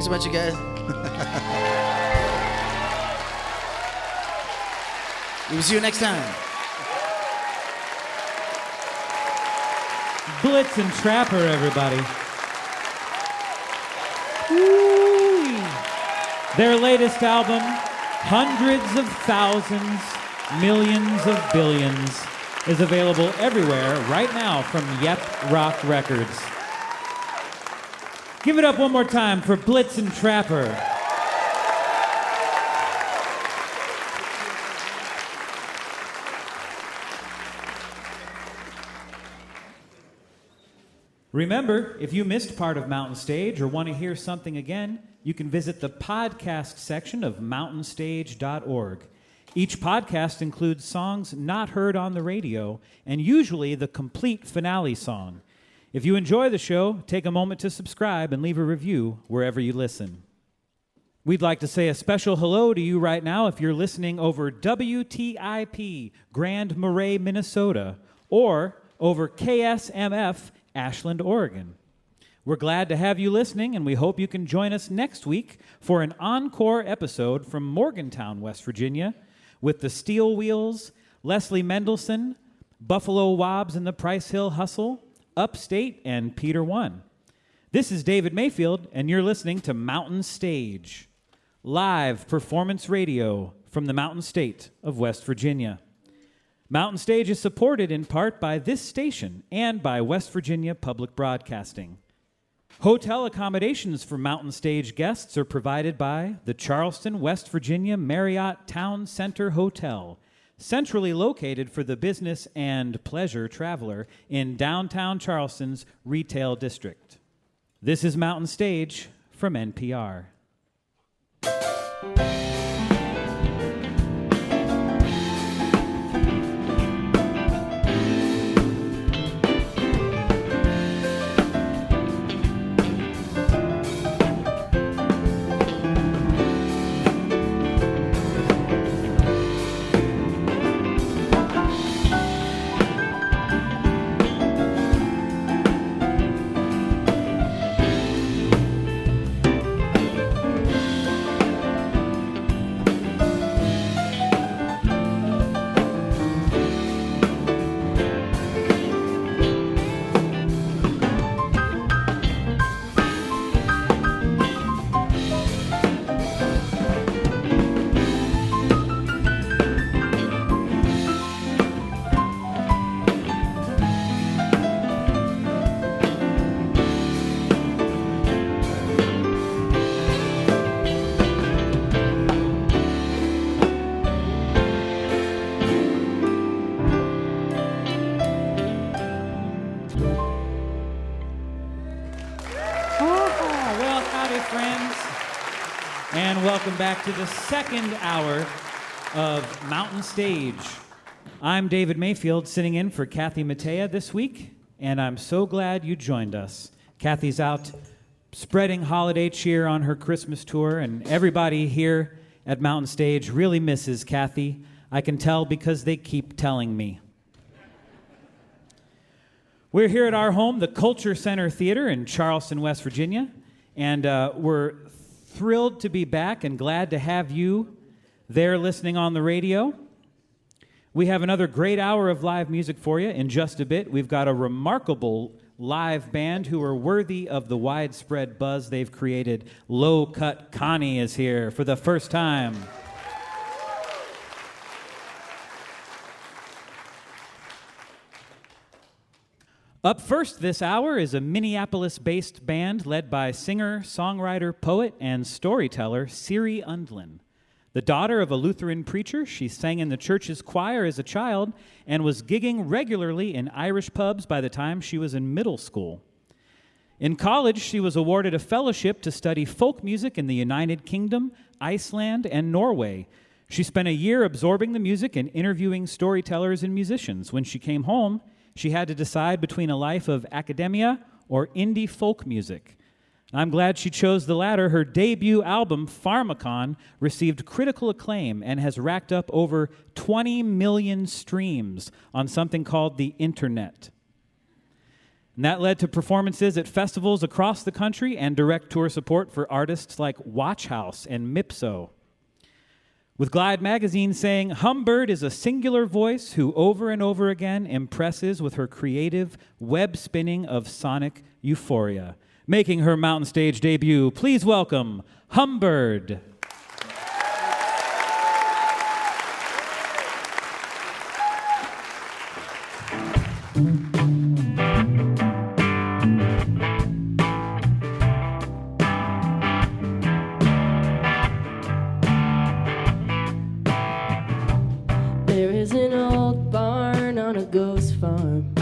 Speaker 6: Thanks a bunch, you guys. We will see you next time.
Speaker 1: Blitzen Trapper, everybody. Woo-wee. Their latest album, hundreds of thousands, millions of billions, is available everywhere right now from Yep Rock Records. Give it up one more time for Blitzen Trapper. Remember, if you missed part of Mountain Stage or want to hear something again, you can visit the podcast section of mountainstage.org. Each podcast includes songs not heard on the radio, and usually the complete finale song. If you enjoy the show, take a moment to subscribe and leave a review wherever you listen. We'd like to say a special hello to you right now if you're listening over WTIP, Grand Marais, Minnesota, or over KSMF, Ashland, Oregon. We're glad to have you listening, and we hope you can join us next week for an encore episode from Morgantown, West Virginia, with the Steel Wheels, Leslie Mendelson, Buffalo Wobbs and the Price Hill Hustle, Upstate, and Peter One. This is David Mayfield, and you're listening to Mountain Stage, live performance radio from the Mountain State of West Virginia. Mountain Stage is supported in part by this station and by West Virginia Public Broadcasting. Hotel accommodations for Mountain Stage guests are provided by the Charleston, West Virginia Marriott Town Center Hotel, centrally located for the business and pleasure traveler in downtown Charleston's retail district. This is Mountain Stage from NPR. Welcome back to the second hour of Mountain Stage. I'm David Mayfield, sitting in for Kathy Mattea this week, and I'm so glad you joined us. Kathy's out spreading holiday cheer on her Christmas tour, and everybody here at Mountain Stage really misses Kathy. I can tell because they keep telling me. We're here at our home, the Culture Center Theater in Charleston, West Virginia, and we're thrilled to be back and glad to have you there listening on the radio. We have another great hour of live music for you in just a bit. We've got a remarkable live band who are worthy of the widespread buzz they've created. Low Cut Connie is here for the first time. Up first this hour is a Minneapolis-based band led by singer, songwriter, poet, and storyteller Siri Undlin. The daughter of a Lutheran preacher, she sang in the church's choir as a child and was gigging regularly in Irish pubs by the time she was in middle school. In college, she was awarded a fellowship to study folk music in the United Kingdom, Iceland, and Norway. She spent a year absorbing the music and interviewing storytellers and musicians. When she came home, she had to decide between a life of academia or indie folk music. I'm glad she chose the latter. Her debut album, Pharmacon, received critical acclaim and has racked up over 20 million streams on something called the Internet. And that led to performances at festivals across the country and direct tour support for artists like Watch House and Mipso. With Glide magazine saying, Humbird is a singular voice who over and over again impresses with her creative web spinning of sonic euphoria. Making her Mountain Stage debut, please welcome Humbird.
Speaker 7: There is an old barn on a ghost farm,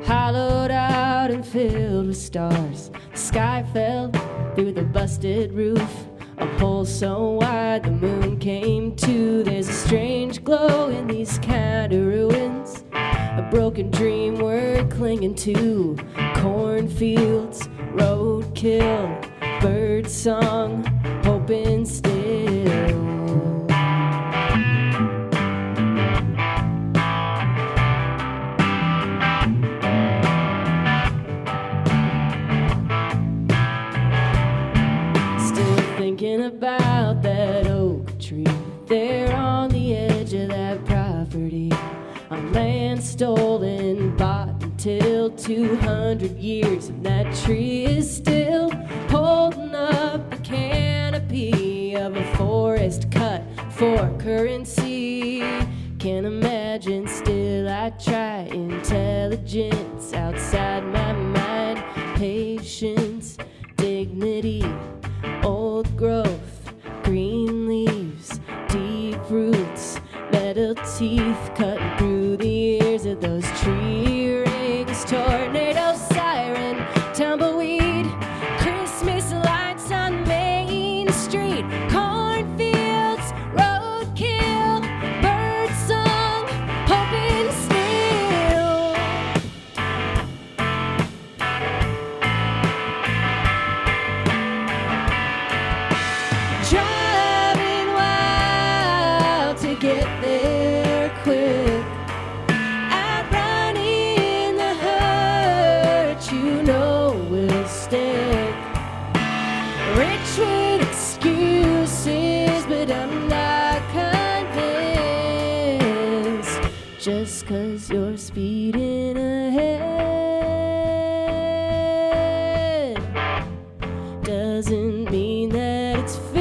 Speaker 7: hollowed out and filled with stars. The sky fell through the busted roof, a hole so wide the moon came to. There's a strange glow in these kind of ruins, a broken dream we're clinging to. Cornfields, roadkill, bird song, hoping still. Thinking about that oak tree there on the edge of that property, on land stolen, bought until 200 years, and that tree is still holding up the canopy of a forest cut for currency. Can't imagine, still I try intelligence outside my mind, patience, dignity, old growth, green leaves, deep roots, metal teeth cutting through the ears of those tree rings. Tornado siren, tumbleweed, Christmas lights on Main Street, cornfields, roadkill, bird song, hoping still. Driving wild to get there quick, outrunning the hurt you know will stick. Rich with excuses, but I'm not convinced. Just 'cause you're speeding ahead doesn't mean that it's fair.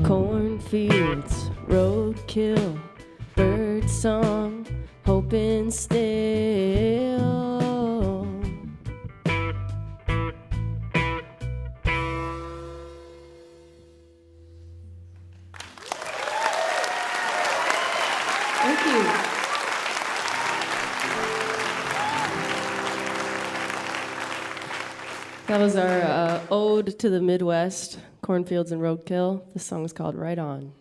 Speaker 7: Cornfields, roadkill, bird song, hoping still. That was our ode to the Midwest, cornfields and roadkill. This song is called Right On.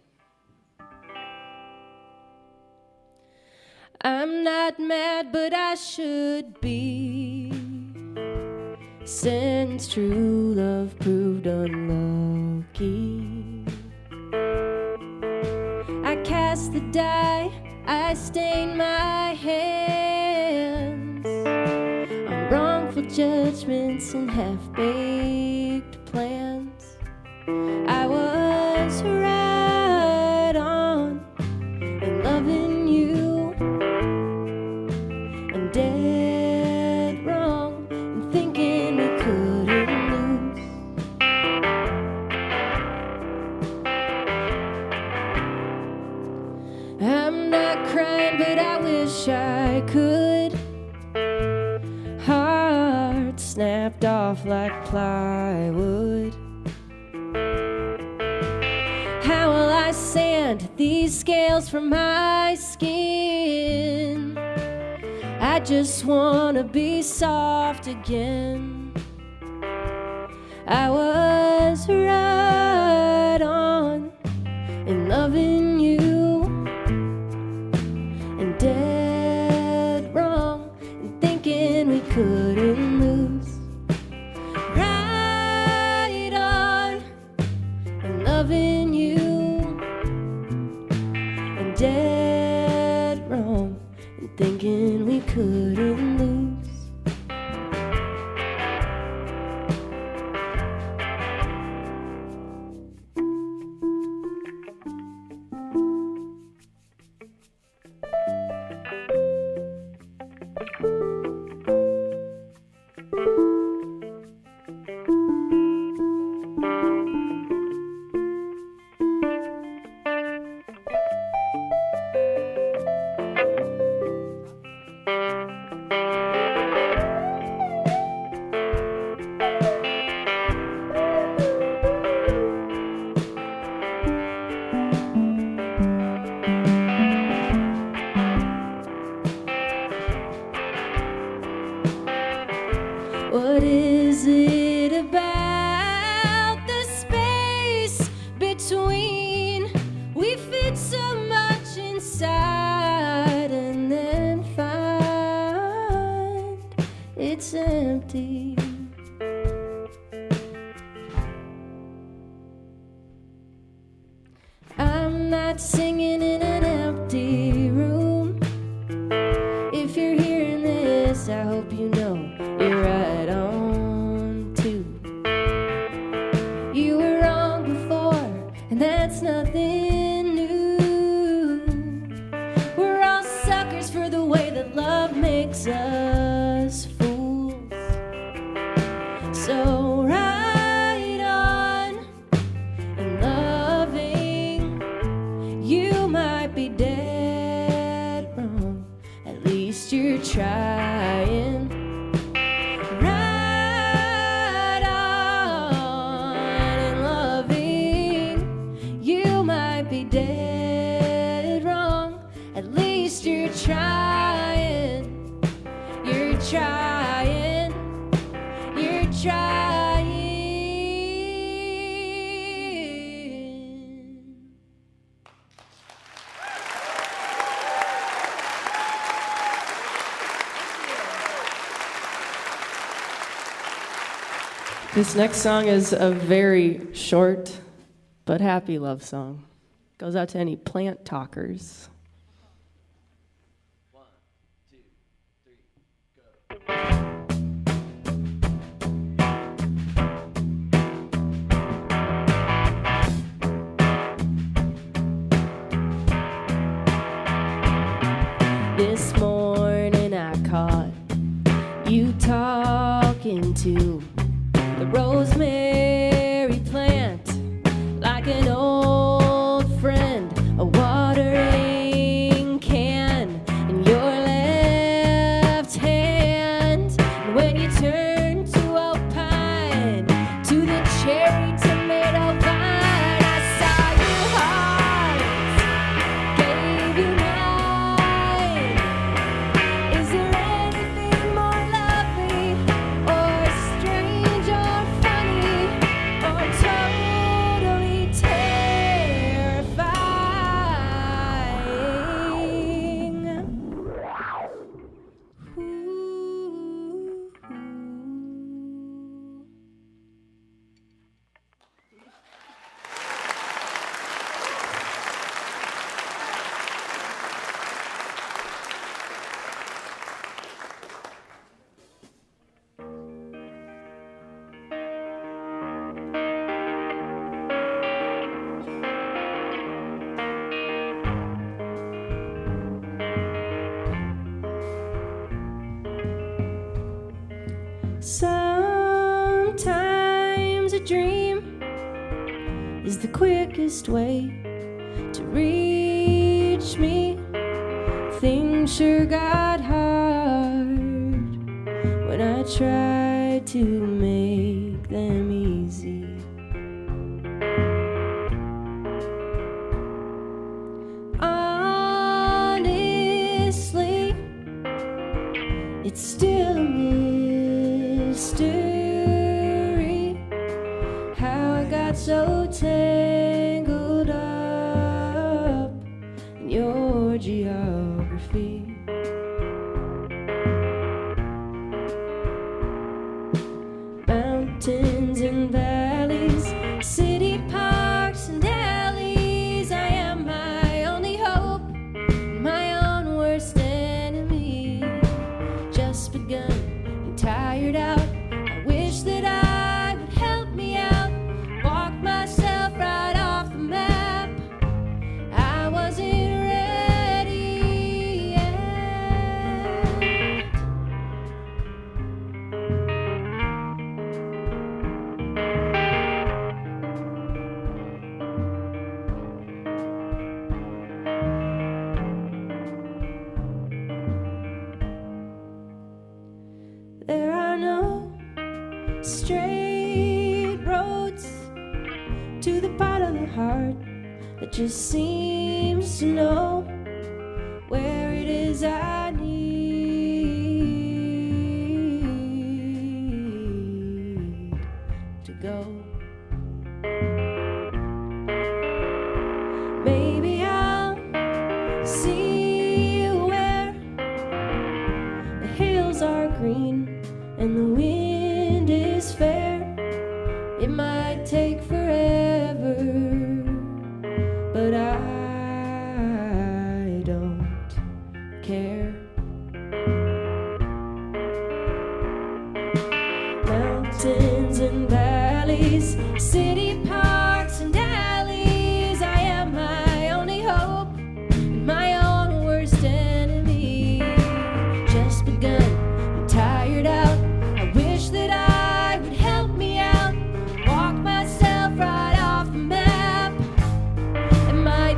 Speaker 7: I'm not mad, but I should be, since true love proved unlucky. I cast the die, I stain my hands on wrongful judgments and half-baked plans. I was right on in loving you, and dead wrong in thinking we couldn't lose. I'm not crying, but I wish I could. Heart snapped off like plywood. How will I sand these scales from my skin? I just wanna be soft again. I was right on in loving you, and dead wrong in thinking we couldn't lose. Right on in loving you, and dead wrong in thinking we couldn't lose. What is it about the space between? We fit so much inside and then find it's empty. I'm not singing in an empty room. If you're hearing this, I hope you know you're right on too. You were wrong before, and that's nothing new. We're all suckers for the way that love makes us fools. So right on in loving, you might be dead wrong. At least you're trying. Right on in loving, you might be dead wrong. At least you're trying. You're trying. You're trying. This next song is a very short but happy love song. Goes out to any plant talkers. This morning I caught you talking to the rosemary plant like an old friend, a watering can in your left hand. And when you turn to opine to the cherry tomato vine, I saw you heart, gave you mine. Is there anything more lovely or strange or Sometimes a dream is the quickest way to reach me. Things sure got hard when I tried to make them easy. Honestly, it's still a mystery how I got so tangled up in your geography. Mountains and valleys, city parks and alleys. I am my only hope, my own worst enemy. Just begun and tired out. I wish that I would help me out, walk myself right off the map. I wasn't ready yet. There are no straight roads to the part of the heart that just seems to know where it is I need to go. Maybe I'll see you where the hills are green and the wind is fair. It might take forever, but I don't care. Mountains and valleys, city parks and alleys. I am my only hope, my own worst enemy. Just begun, I'm tired out. I wish that I would help me out, walk myself right off the map. And my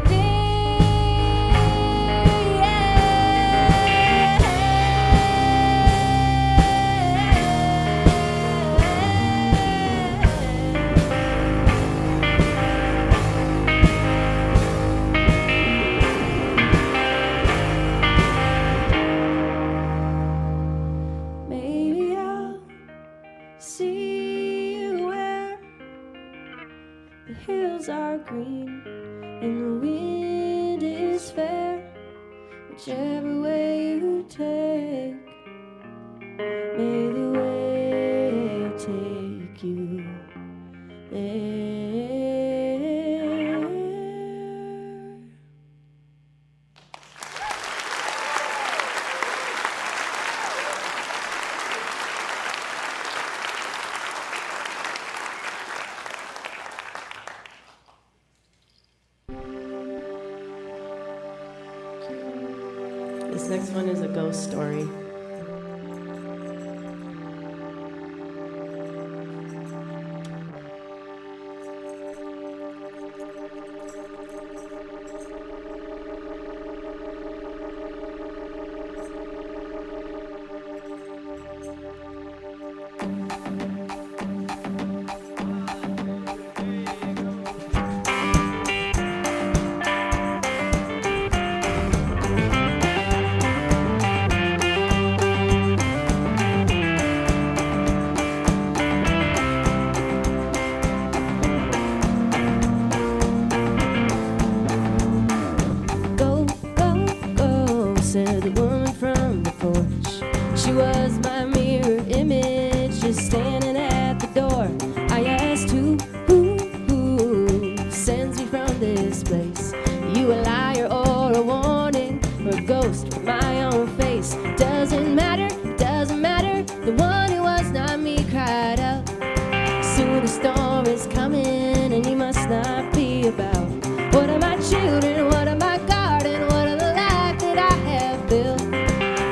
Speaker 7: maybe I'll see you where the hills are green and the wind is fair. Whichever way you take, may the way take you there. This next one is a ghost story. Go, go, go, said the woman from the porch. She was my mirror image, just standing at the door. I asked who sends me from this place? You a liar or a warning, or a ghost with my own face? Doesn't matter, doesn't matter. The one who was not me cried out. Soon a storm is coming, and you must not be about. What are my children? What are my garden? What are the life that I have built?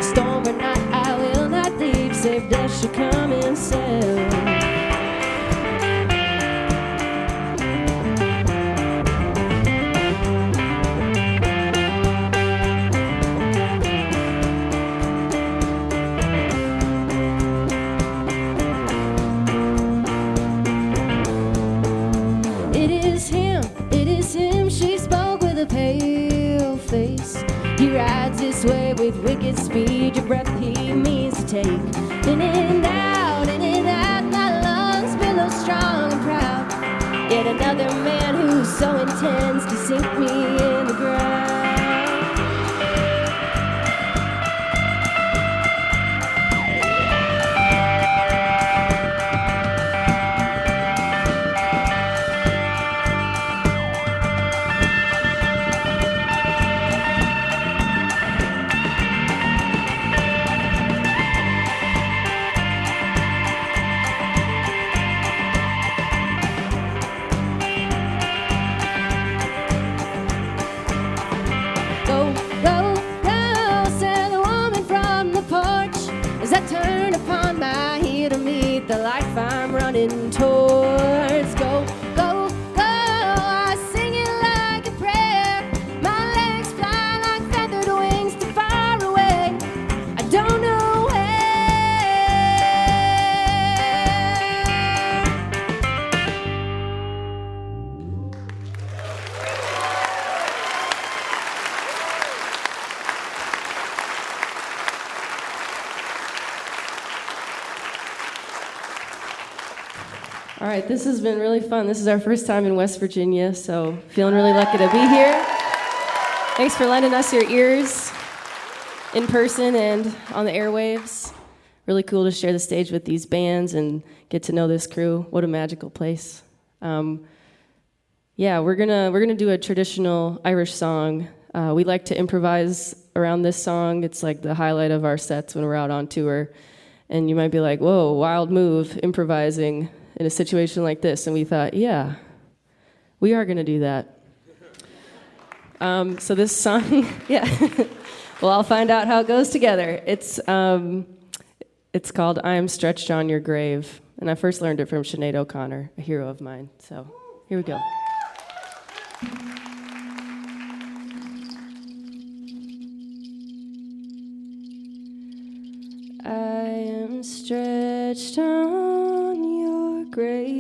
Speaker 7: Storm or not, I will not leave, save death should come in myself. It is him, she spoke with a pale face. He rides this way with wicked speed, your breath he means to take. In and out, my lungs billow strong and proud. Yet another man who so intends to sink me in the ground. I turn upon my heel to meet the life I'm running towards. Go, go, go, I sing it like a prayer. My legs fly like feathered wings too far away. I don't know where. All right, this has been really fun. This is our first time in West Virginia, so feeling really lucky to be here. Thanks for lending us your ears in person and on the airwaves. Really cool to share the stage with these bands and get to know this crew. What a magical place. Yeah, we're gonna do a traditional Irish song. We like to improvise around this song. It's like the highlight of our sets when we're out on tour. And you might be like, whoa, wild move, improvising in a situation like this. And we thought, yeah, we are going to do that. So this song, yeah, well, I'll find out how it goes together. It's called I Am Stretched on Your Grave. And I first learned it from Sinead O'Connor, a hero of mine. So here we go. I am stretched on your grave,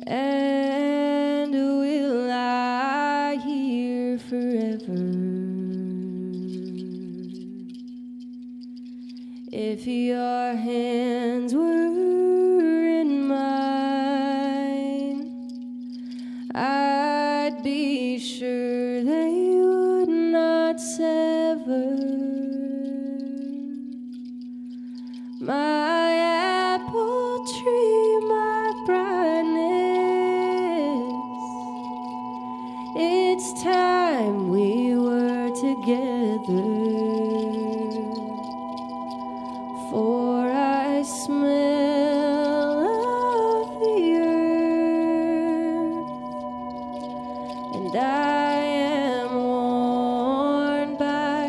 Speaker 7: and will lie here forever. If your hands were in mine, I'd be sure they would not sever my apple tree, my brightness. It's time we were together, for I smell of the earth, and I am worn by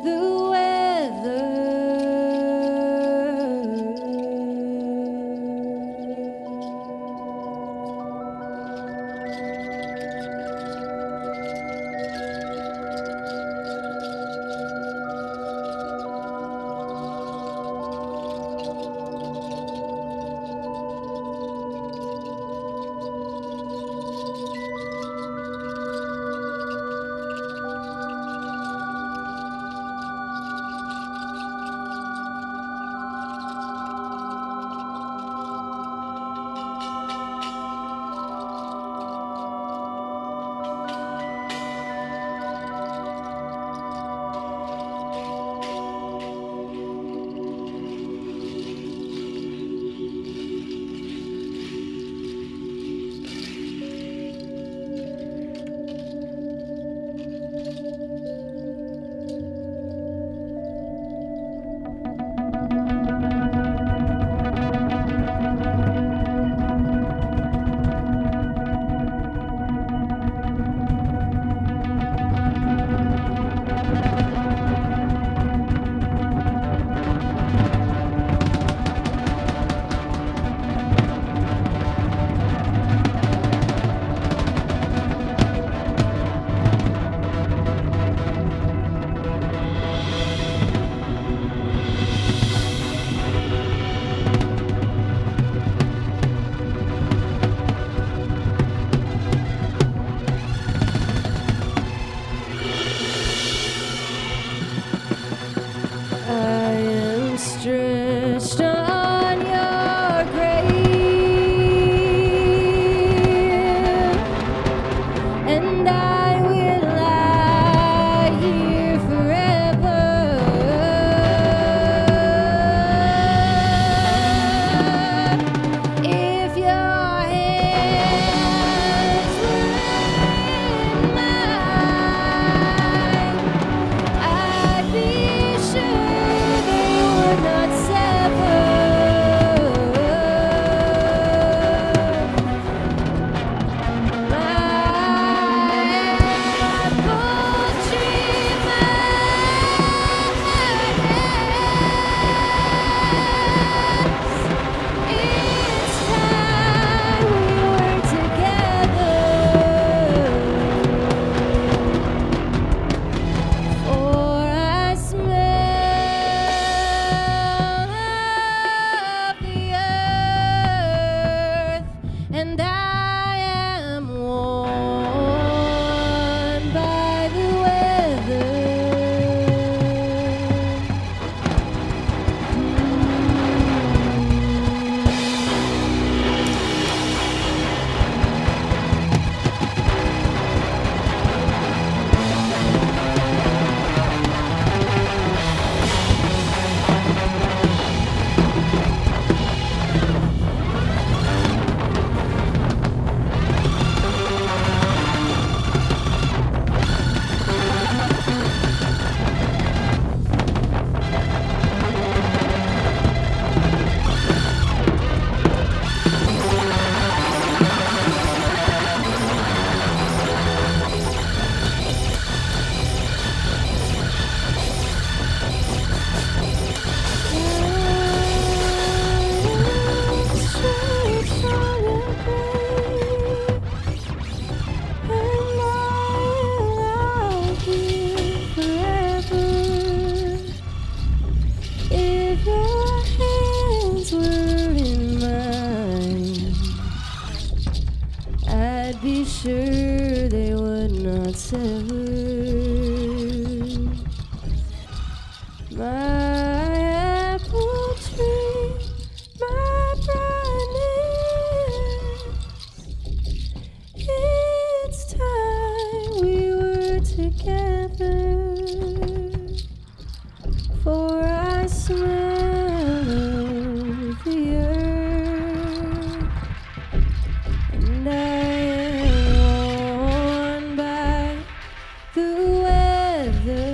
Speaker 7: the weather. Your hands were in mine, I'd be sure they would not sever. My apple tree, my brightness, it's time we were together, for I smell of the earth, and I am worn by the weather.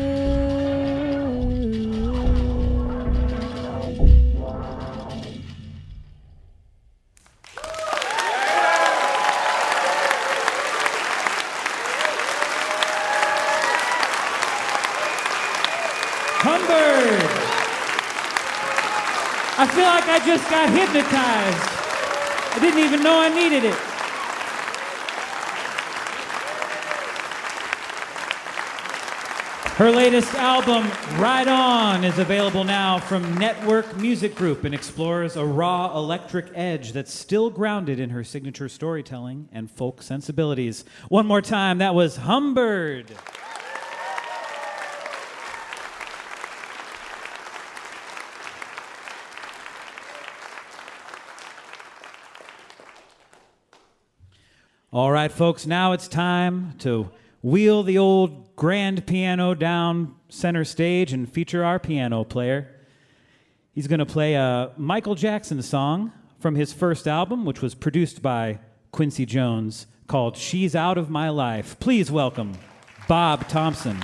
Speaker 1: Humbird! I feel like I just got hypnotized. I didn't even know I needed it. Her latest album, Ride On, is available now from Network Music Group and explores a raw electric edge that's still grounded in her signature storytelling and folk sensibilities. One more time, that was Humbird. All right, folks, now it's time to wheel the old grand piano down center stage and feature our piano player. He's going to play a Michael Jackson song from his first album, which was produced by Quincy Jones, called She's Out of My Life. Please welcome Bob Thompson.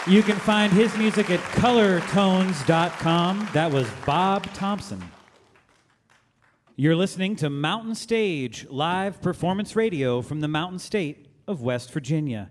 Speaker 1: You can find his music at colortones.com. That was Bob Thompson. You're listening to Mountain Stage, live performance radio from the Mountain State of West Virginia.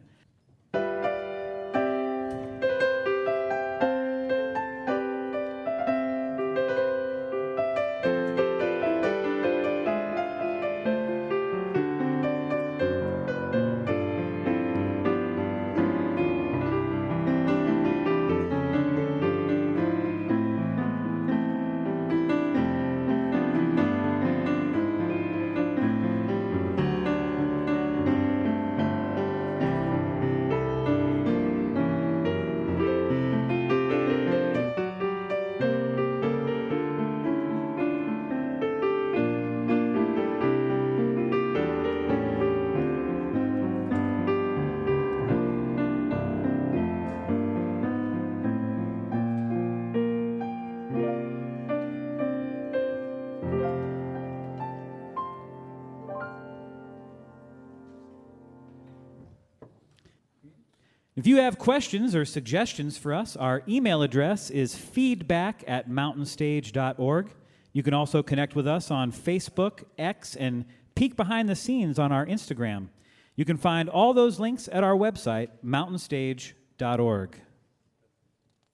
Speaker 1: If you have questions or suggestions for us, our email address is feedback@mountainstage.org. You can also connect with us on Facebook, X, and peek behind the scenes on our Instagram. You can find all those links at our website, mountainstage.org.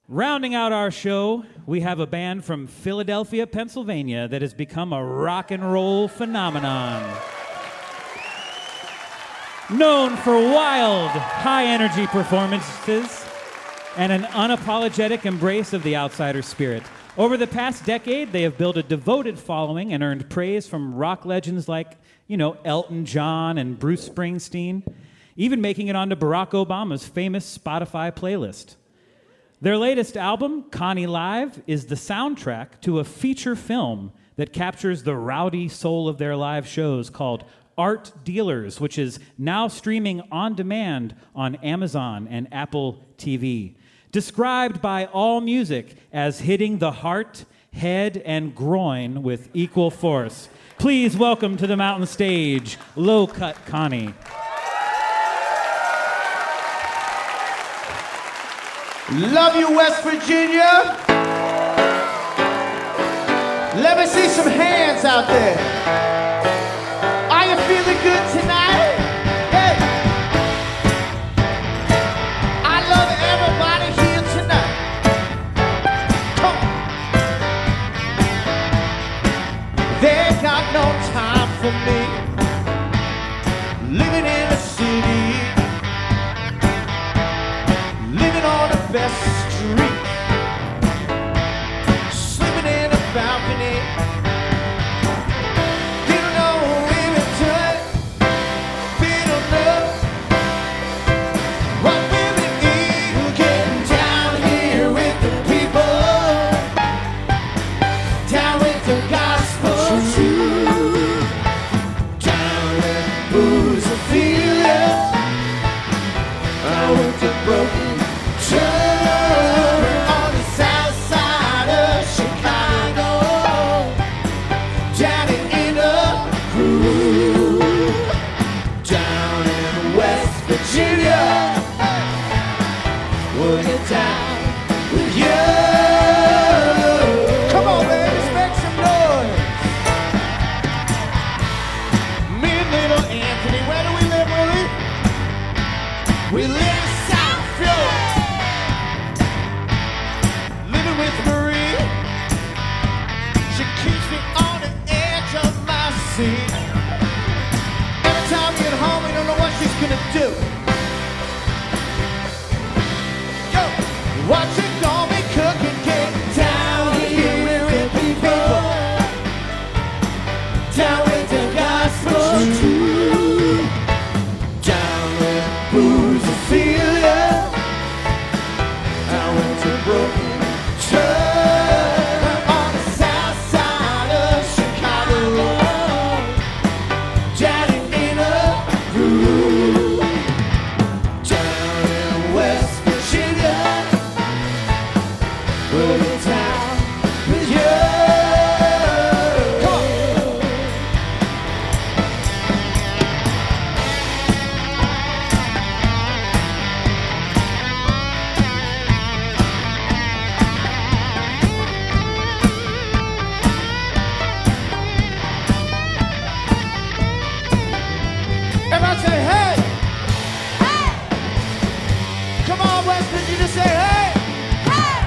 Speaker 1: Rounding out our show, we have a band from Philadelphia, Pennsylvania that has become a rock and roll phenomenon. Known for wild, high-energy performances and an unapologetic embrace of the outsider spirit. Over the past decade, they have built a devoted following and earned praise from rock legends like, Elton John and Bruce Springsteen, even making it onto Barack Obama's famous Spotify playlist. Their latest album, Connie Live, is the soundtrack to a feature film that captures the rowdy soul of their live shows called Art Dealers, which is now streaming on demand on Amazon and Apple TV. Described by AllMusic as hitting the heart, head, and groin with equal force. Please welcome to the Mountain Stage, Low Cut Connie.
Speaker 3: Love you, West Virginia. Let me see some hands out there. Are you feeling good tonight? Hey. I love everybody here tonight. Come on. They got no time for me. Living in a city. Living on the best street. Sleeping in a balcony. say hey. Hey. Come on, West Virginia, say hey. Hey.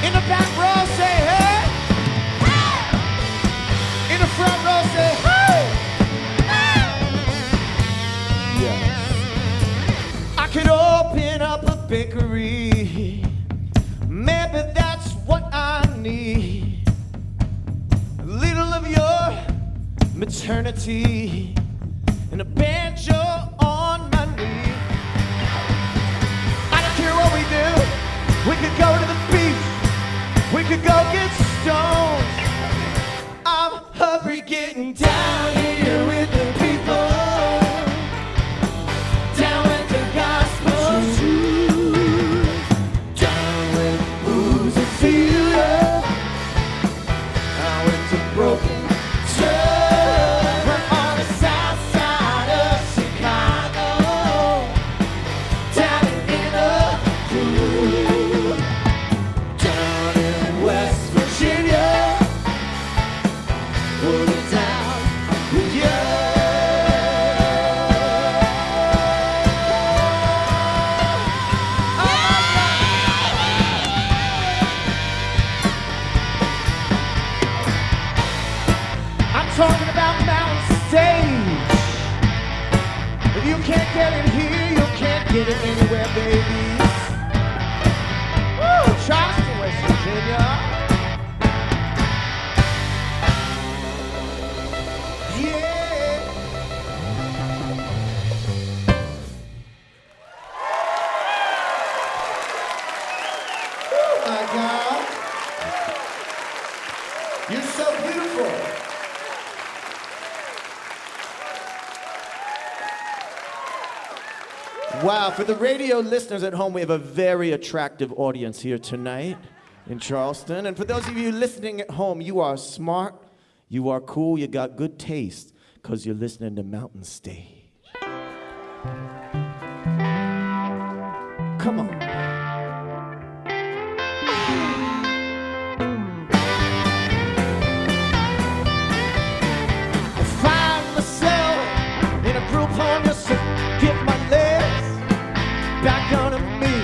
Speaker 3: In the back row, say hey. Hey. In the front row, say hey. Hey. Yes. I could open up a bakery. Maybe that's what I need. A little of your maternity and a banjo on my knee. I don't care what we do. We could go to the beach. We could go get stoned. I'm hungry getting down here with the people. Down with the gospel truth. Down with booze and fear. Down with the broken. Talking about mountain stage. If you can't get it here, you can't get it anywhere, baby. Woo! Charleston, West Virginia. Yeah. Oh my God. You're so beautiful. Wow, for the radio listeners at home, we have a very attractive audience here tonight in Charleston. And for those of you listening at home, you are smart, you are cool, you got good taste, because you're listening to Mountain Stage. Come on. I find myself in a group home just to get my legs back under me.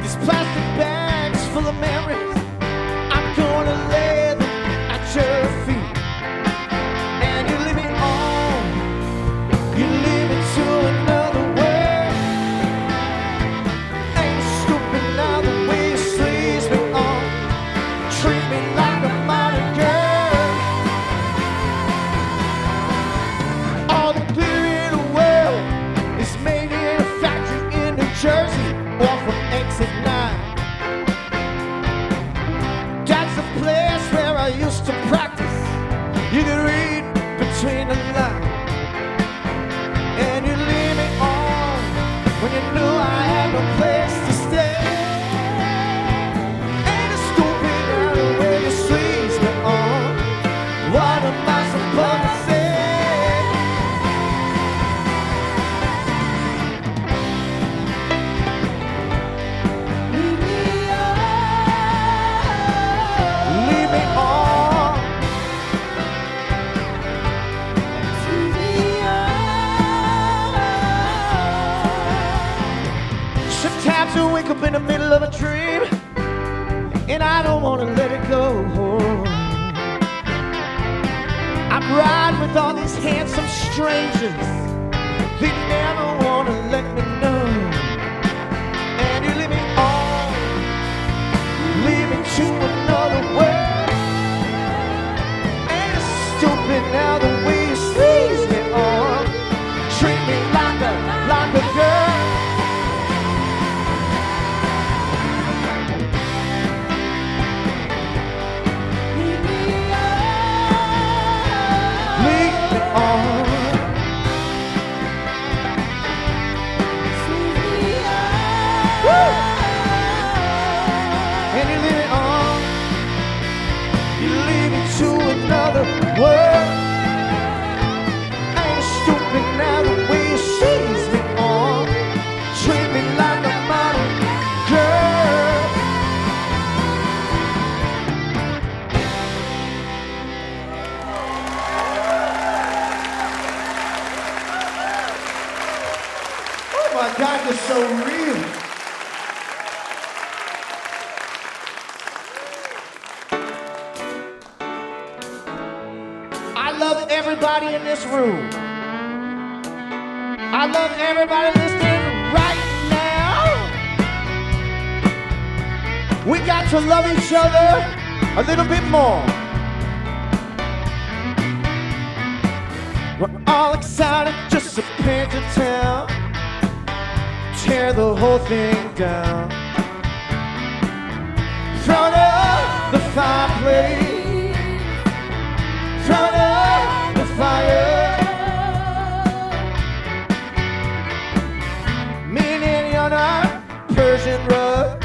Speaker 3: These plastic bags full of memories, I'm gonna lay them at your feet. And you lead me on, you lead me to another world. Ain't you stupid now the way you sleaze me on, treat me like a modern girl. All the glitter in the world is made in Jersey or from exit 9. That's the place where I used to practice. You could read between the lines. And you lead me on when you knew I had no place to stay. Ain't it stupid now the way you squeeze me on? What am I supposed to say? To wake up in the middle of a dream, and I don't want to let it go. I'm riding with all these handsome strangers. They never want to let me know. And you lead me on, lead me to another world. Ain't it stupid now the way you squeeze me on, treat me like a girl. And you lead me on, you lead me to another world. Ain't it stupid now the way you seize me on, treat me like a modern girl. love everybody in this room. I love everybody listening right now. We got to love each other a little bit more. We're all excited, just a paint to town. Tear the whole thing down. Throw it up the fireplace. Throw it up the fire. Meaning on our Persian rug.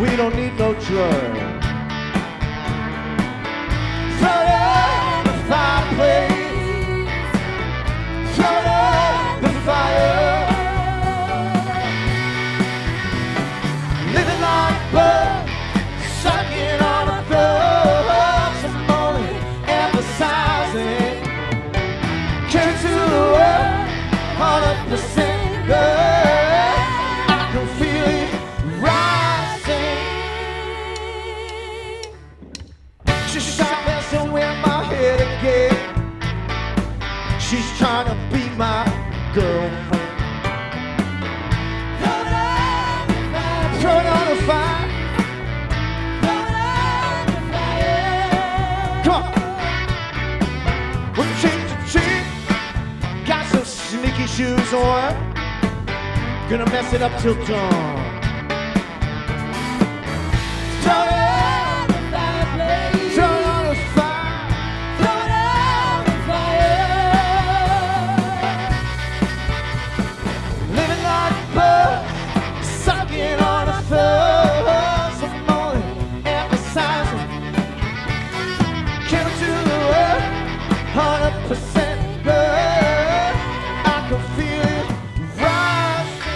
Speaker 3: We don't need no drug. Throw it up the fireplace. Throw it up the fire. Living like bugs, sucking on a thug. Some only emphasizing. Came to the world, 100% good. I can feel it rising. She's trying messing with my head again. She's trying to be my girlfriend. Throw it on the fire. Throw it on the fire. Come on. We're cheek to cheek. Got some sneaky shoes on. Gonna mess it up till dawn. Throw it on the fireplace. Throw it on the fire. Throw it on the fire. Living like bugs, sucking on a thug. Some only emphasizing. Came to the world, 100% good. I can feel it rising.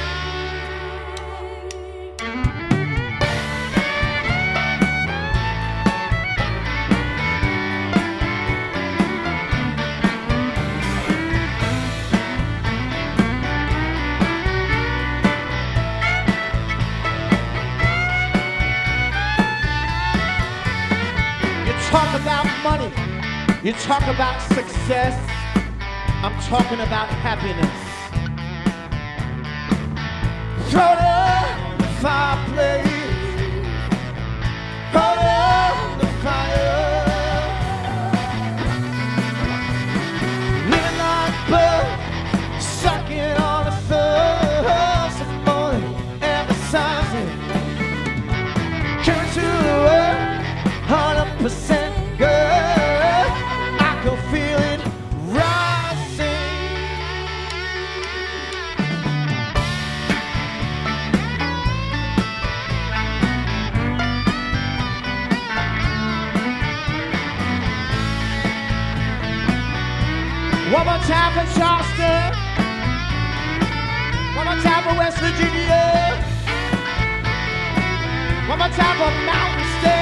Speaker 3: You talk about money, you talk about success. I'm talking about happiness. Throw it up the fireplace. Throw it up the fire. Living like bugs, sucking on a thug. Some money, emphasizing. Coming to the world, 100% good. I can feel it rising. One more time for Charleston. One more time for West Virginia. One more time for Mountain State.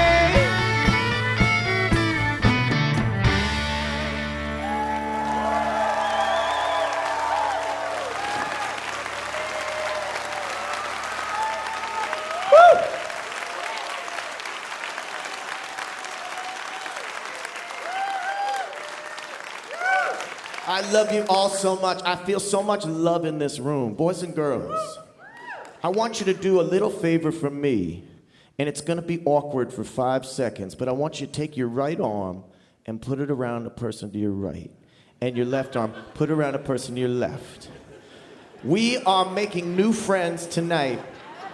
Speaker 3: I love you all so much. I feel so much love in this room. Boys and girls, I want you to do a little favor for me, and it's going to be awkward for 5 seconds, but I want you to take your right arm and put it around the person to your right, and your left arm, put it around the person to your left. We are making new friends tonight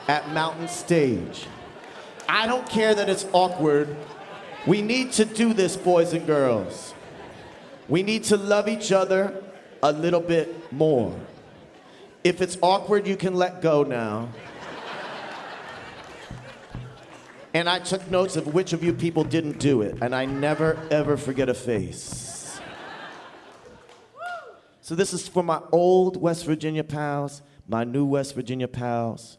Speaker 3: at Mountain Stage. I don't care that it's awkward. We need to do this, boys and girls. We need to love each other a little bit more. If it's awkward, you can let go now. And I took notes of which of you people didn't do it, and I never, ever forget a face. So this is for my old West Virginia pals, my new West Virginia pals.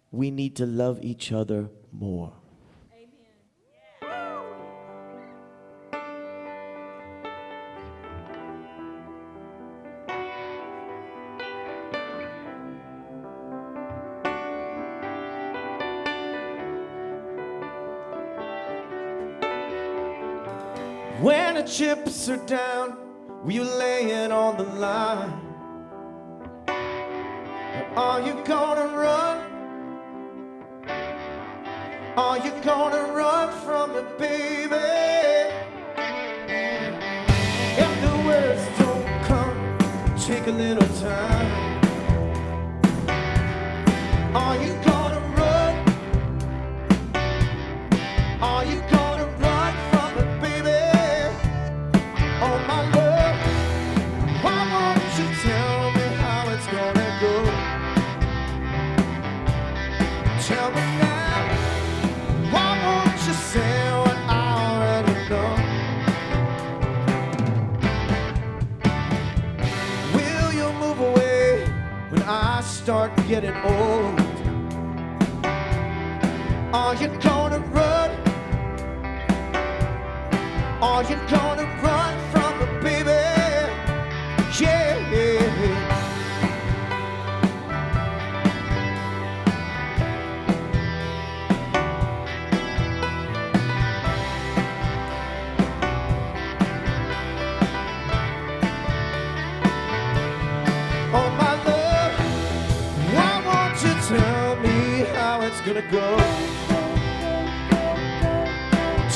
Speaker 3: We need to love each other more. When the chips are down, will you lay it on the line? Or are you gonna run? Are you gonna run from it, baby? If the words don't come, take a little time. Are you gonna run? Are you gonna run from it, baby? Oh my love, why won't you tell me how it's gonna go? Tell me now, why won't you say what I already know? Will you move away when I start getting old? Are you gonna run? Are you gonna run from it, baby? Yeah. Oh my love, why won't you tell me how it's gonna go?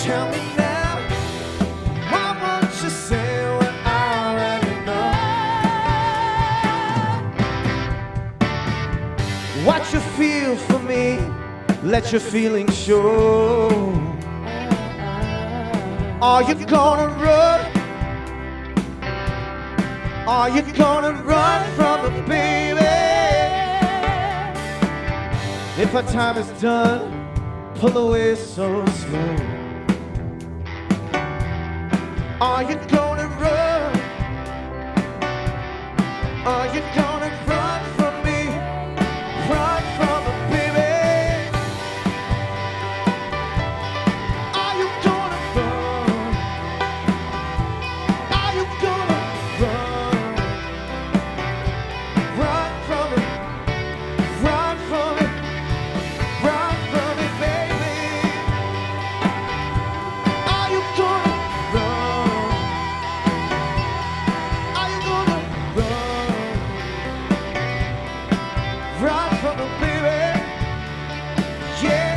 Speaker 3: Tell me now, why won't you say what I already know? What you feel for me, let your feelings show. Are you gonna run? Are you gonna run from it, baby? If our time is done, pull away so slow. Are you gonna run? Are you gonna run from me? Run from it, baby. Are you gonna run? Are you gonna run? Run from it. Run from it. Run from it, baby. Are you gonna run? Are you gonna run? Run from it, baby. Yeah.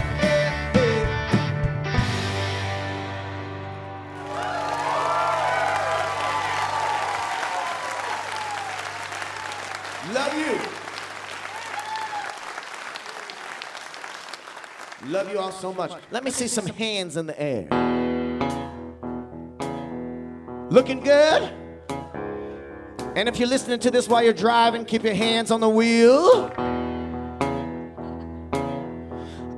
Speaker 3: Love you. Love you all so much. Let me see some hands in the air. Looking good? And if you're listening to this while you're driving, keep your hands on the wheel.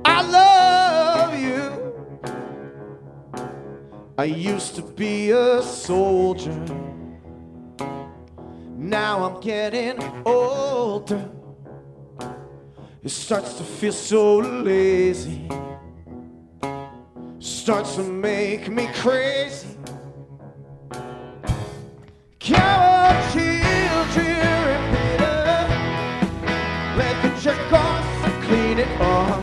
Speaker 3: I love you. I used to be a soldier. Now I'm getting older. It starts to feel so lazy. Starts to make me crazy. Coward children, repeat it. Let the jerk off and clean it up.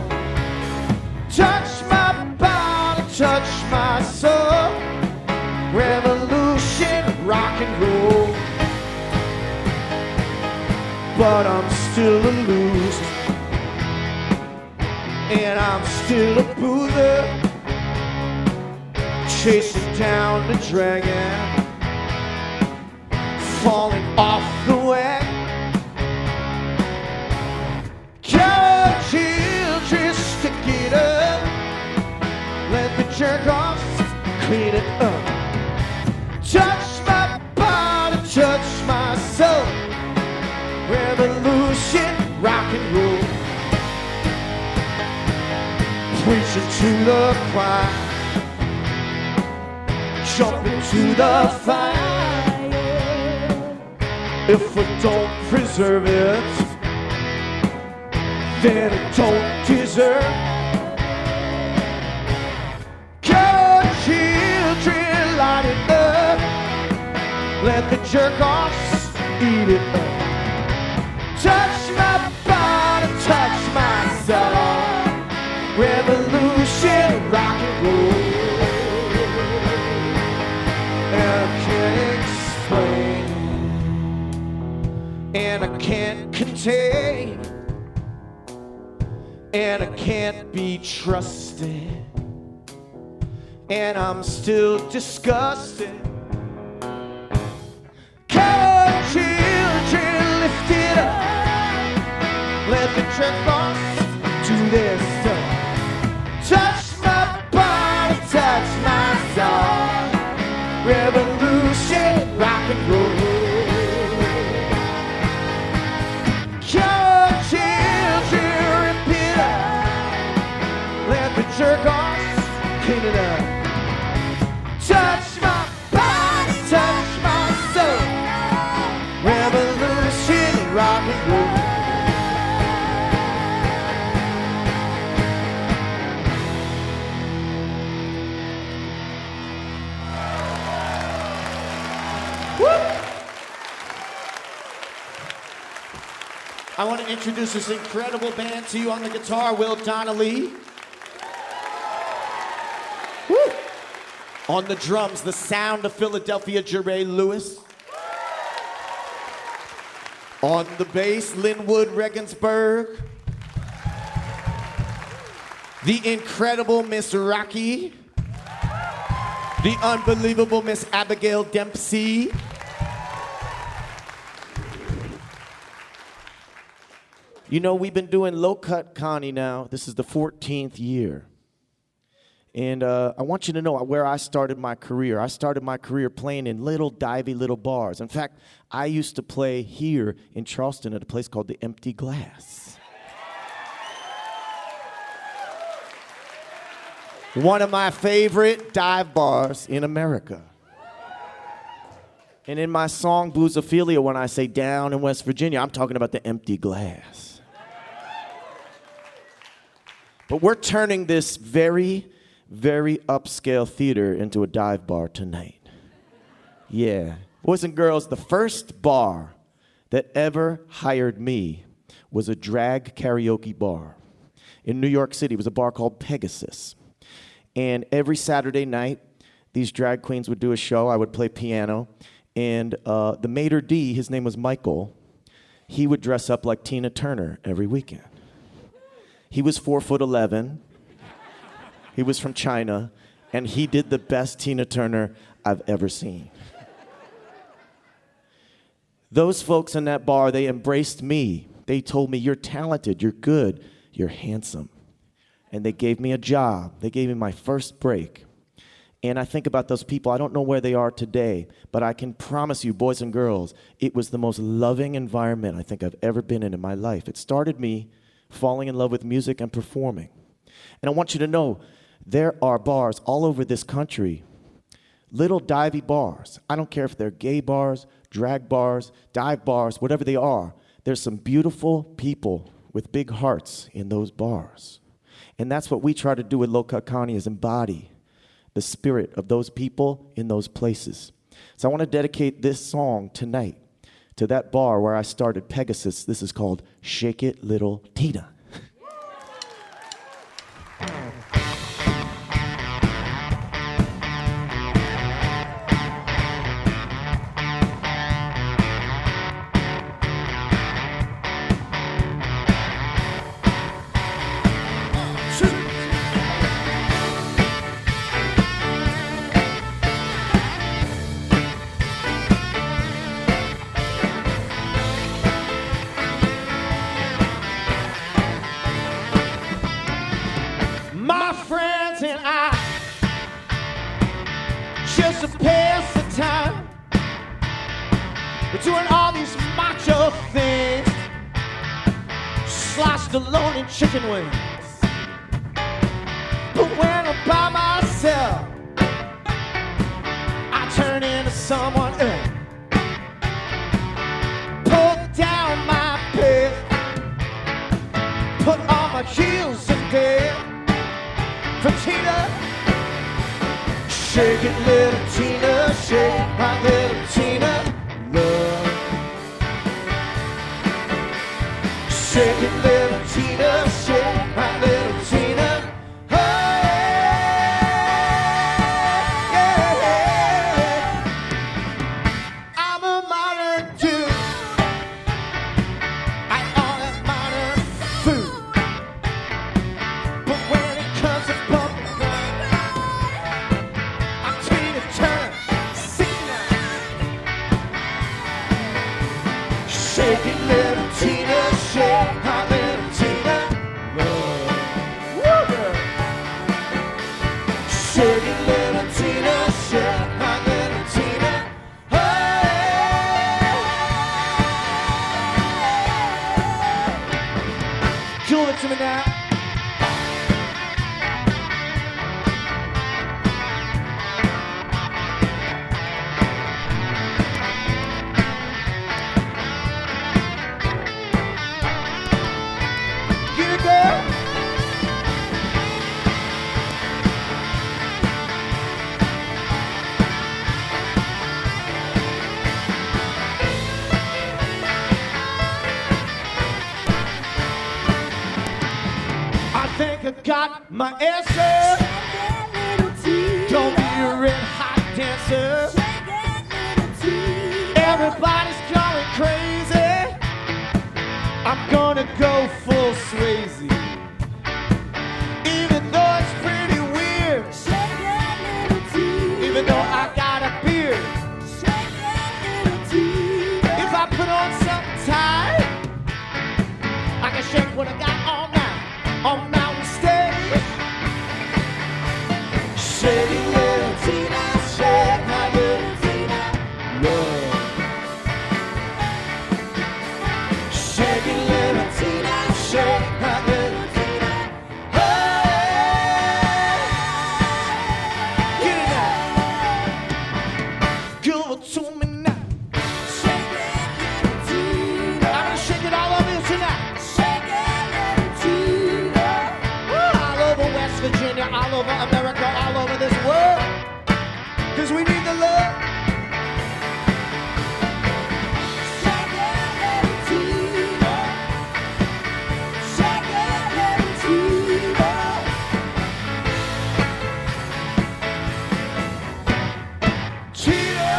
Speaker 3: Touch my body, touch my soul. Revolution, rock and roll. But I'm still a loser. And I'm still a boozer, chasing down the dragon, falling off the wagon. Coward children, stick it up. Let the jerk off clean it up. Touch my body, touch my soul. Revolution, rock and roll. Preaching to the choir, jumping to the fire. If we don't preserve it, then it don't deserve. Coward children, light it up. Let the jerk-offs eat it up. Touch my body, touch my soul. Revolution, rock and roll. and I can't be trusted, and I'm still disgusted. Come, children, lift it up. Let the truck boss do their stuff. Touch my body, touch my soul. Revolution, rock and roll. Come, children, rip it up. Let the jerk offs clean it up. Touch my body, touch my soul. Revolution, rock and roll. I want to introduce this incredible band to you. On the guitar, Will Donnelly. Woo. On the drums, the sound of Philadelphia, Jerry Lewis. On the bass, Linwood Regensburg. The incredible Miss Rocky. The unbelievable Miss Abigail Dempsey. You know, we've been doing Low Cut Connie now. This is the 14th year. And I want you to know where I started my career. I started my career playing in little divey little bars. In fact, I used to play here in Charleston at a place called the Empty Glass. One of my favorite dive bars in America. And in my song Boozophilia, when I say down in West Virginia, I'm talking about the Empty Glass. But we're turning this very, very upscale theater into a dive bar tonight. Yeah. Boys and girls, the first bar that ever hired me was a drag karaoke bar. In New York City, it was a bar called Pegasus. And every Saturday night, these drag queens would do a show. I would play piano. And the maitre d', his name was Michael, he would dress up like Tina Turner every weekend. He was 4'11". He was from China, and he did the best Tina Turner I've ever seen. Those folks in that bar, they embraced me. They told me, you're talented, you're good, you're handsome. And they gave me a job. They gave me my first break. And I think about those people. I don't know where they are today, but I can promise you, boys and girls, it was the most loving environment I think I've ever been in my life. It started me falling in love with music and performing. And I want you to know, there are bars all over this country, little divey bars. I don't care if they're gay bars, drag bars, dive bars, whatever they are. There's some beautiful people with big hearts in those bars. And that's what we try to do with Low Cut Connie, is embody the spirit of those people in those places. So I want to dedicate this song tonight to that bar where I started, Pegasus. This is called Shake It Little Tina. Just to pass the time, we're doing all these macho things, sliced alone in chicken wings. But when I'm by myself, I turn into someone else. Pull down my pants, put on my heels and dance for Tina. Shake it, little Tina, shake my little Tina, love. Shake it, little Tina, shake my little Tina. Oh, yeah, yeah. I'm a modern dude. I own that modern food. My answer, don't be a red hot dancer. Everybody's going crazy. I'm gonna go full Swayze. Even though it's pretty weird. Even though I got a beard. If I put on something tight, I can shake what I got all night. On mountain stage. Shake it, little Tina, shake my little Tina. Love. Shake it, little Tina, shake my little Tina. Hey, get it now. Give it to me now. Shake it, little Tina. I'm gonna shake it all over you tonight. Shake it, little Tina. All over West Virginia, all over America, all over this world. 'Cause we need the love. Shake it, little Tina. Shake it, little Tina. Tina.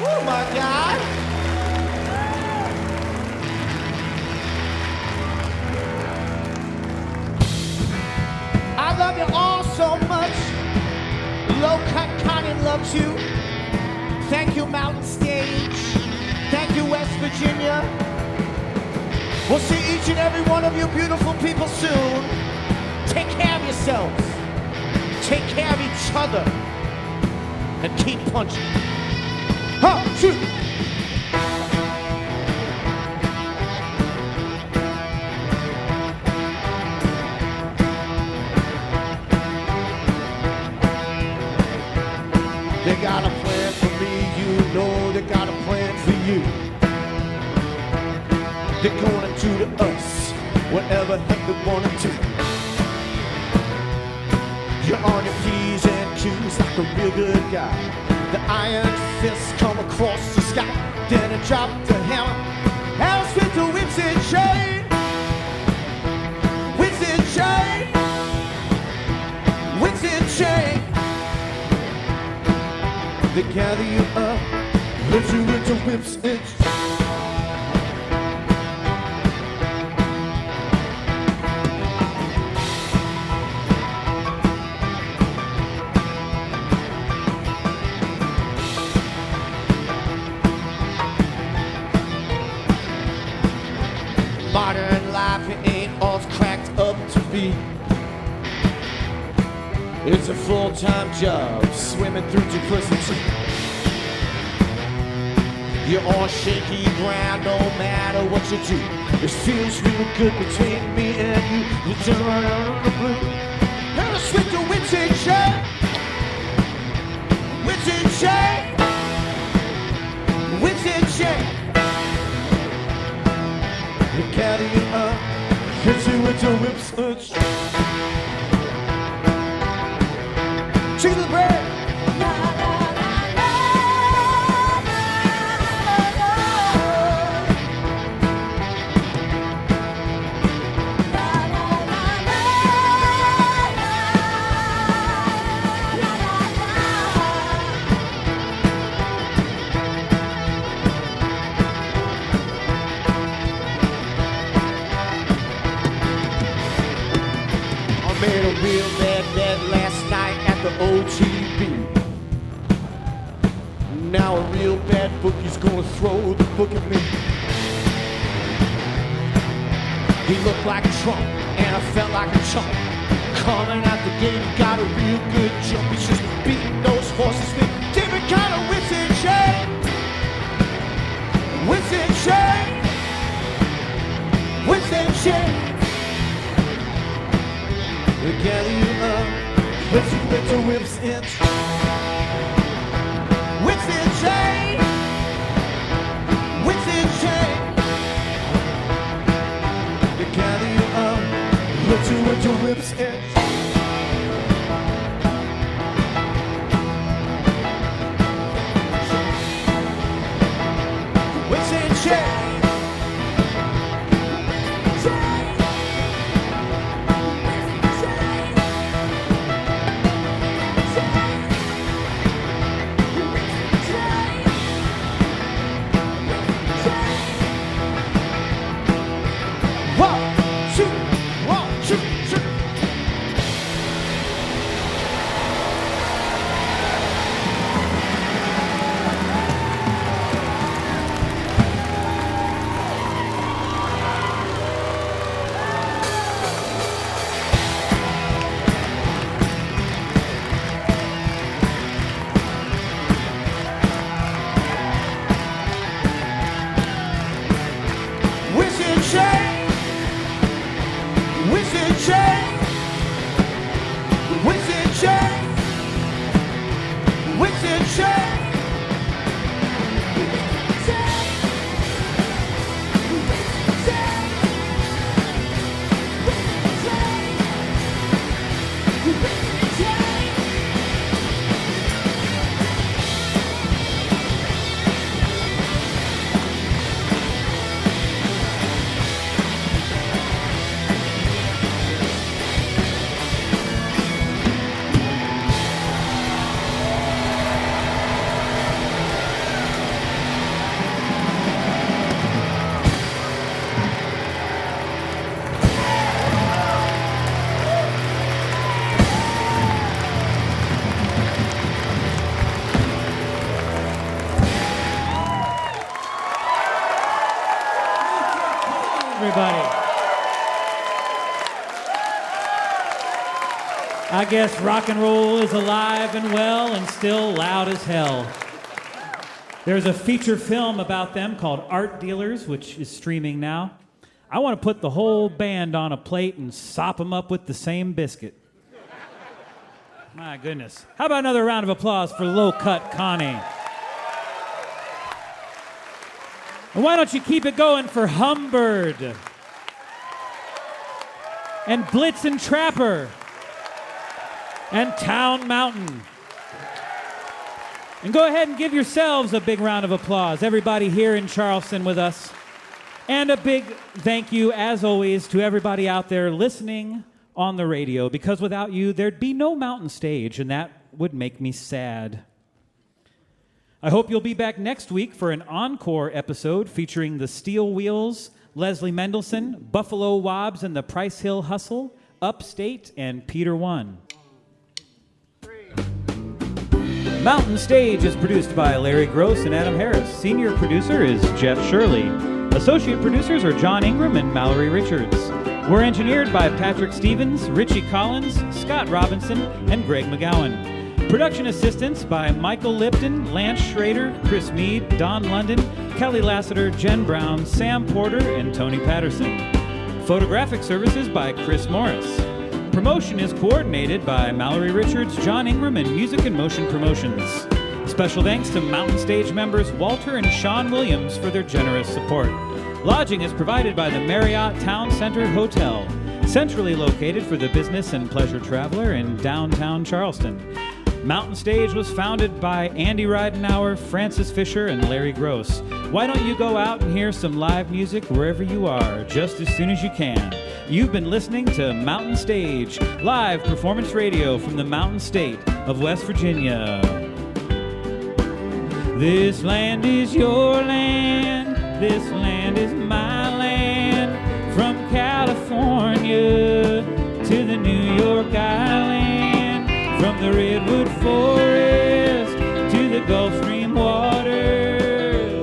Speaker 3: Oh my God. I love you all so much. Low Cut Connie loves you. Thank you, Mountain Stage. Thank you, West Virginia. We'll see each and every one of you beautiful people soon. Take care of yourselves. Take care of each other. And keep punching. Huh, shoot. They got a plan for me, you know they got a plan for you. They're gonna do to us whatever heck they wanna do. You're on your P's and Q's like a real good guy. The iron fist come across the sky, then it dropped the hammer. House with the whips and chain, whips and chain, whips and chain. They gather you up, hit you with the whips and chain. Modern life, it ain't all it's cracked up to be. It's a full-time job, swimming through duplicity. You're on shaky ground, no matter what you do. It feels real good between me and you. You turn right out of the blue. And I switch to whips and chain. Whips and chain. Whips and chain. They carry you up, hit you with your whips and chain. Cheese the bread. Made a real bad bet last night at the OTB. Now a real bad bookie's gonna throw the book at me. He looked like Trump, and I felt like a chump. Coming out the gate, got a real good jump. He's just beating those horses with different kind of whips and chain. Whips and chain. Whips and chain. They gather you up, hit you with your whips and whips and chain, whips and chain. They gather you up, hit you with your whips and Whistling chain.
Speaker 1: Everybody. I guess rock and roll is alive and well and still loud as hell. There's a feature film about them called Art Dealers, which is streaming now. I want to put the whole band on a plate and sop them up with the same biscuit. My goodness. How about another round of applause for Low Cut Connie? And why don't you keep it going for Humbird and Blitzen Trapper and Town Mountain. And go ahead and give yourselves a big round of applause, everybody here in Charleston with us. And a big thank you, as always, to everybody out there listening on the radio, because without you, there'd be no Mountain Stage, and that would make me sad. I hope you'll be back next week for an encore episode featuring the Steel Wheels, Leslie Mendelson, Buffalo Wobbs and the Price Hill Hustle, Upstate, and Peter One. Mountain Stage is produced by Larry Gross and Adam Harris. Senior producer is Jeff Shirley. Associate producers are John Ingram and Mallory Richards. We're engineered by Patrick Stevens, Richie Collins, Scott Robinson, and Greg McGowan. Production assistance by Michael Lipton, Lance Schrader, Chris Mead, Don London, Kelly Lassiter, Jen Brown, Sam Porter, and Tony Patterson. Photographic services by Chris Morris. Promotion is coordinated by Mallory Richards, John Ingram, and Music and Motion Promotions. Special thanks to Mountain Stage members Walter and Sean Williams for their generous support. Lodging is provided by the Marriott Town Center Hotel, centrally located for the business and pleasure traveler in downtown Charleston. Mountain Stage was founded by Andy Ridenauer, Francis Fisher, and Larry Gross. Why don't you go out and hear some live music wherever you are, just as soon as you can? You've been listening to Mountain Stage, live performance radio from the Mountain State of West Virginia. This land is your land, this land is my land, from California to the New York Island, from the Redwood Forest to the Gulf Stream waters.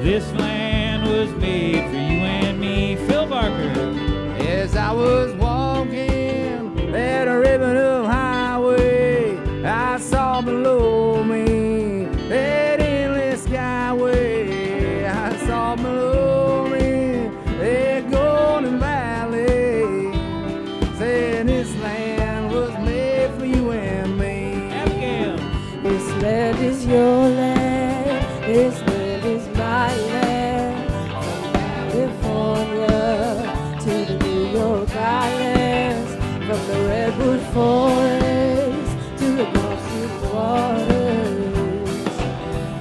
Speaker 1: This land was made for you and me. Phil Barker.
Speaker 3: As I was walking that ribbon of highway, I saw below me that endless skyway. I saw below me that golden valley, saying this land was made for you and me.
Speaker 1: Abigail.
Speaker 7: This land is your land, this land is my land, from California to the New York Islands, from the Redwood Forest to the Gulf Stream waters.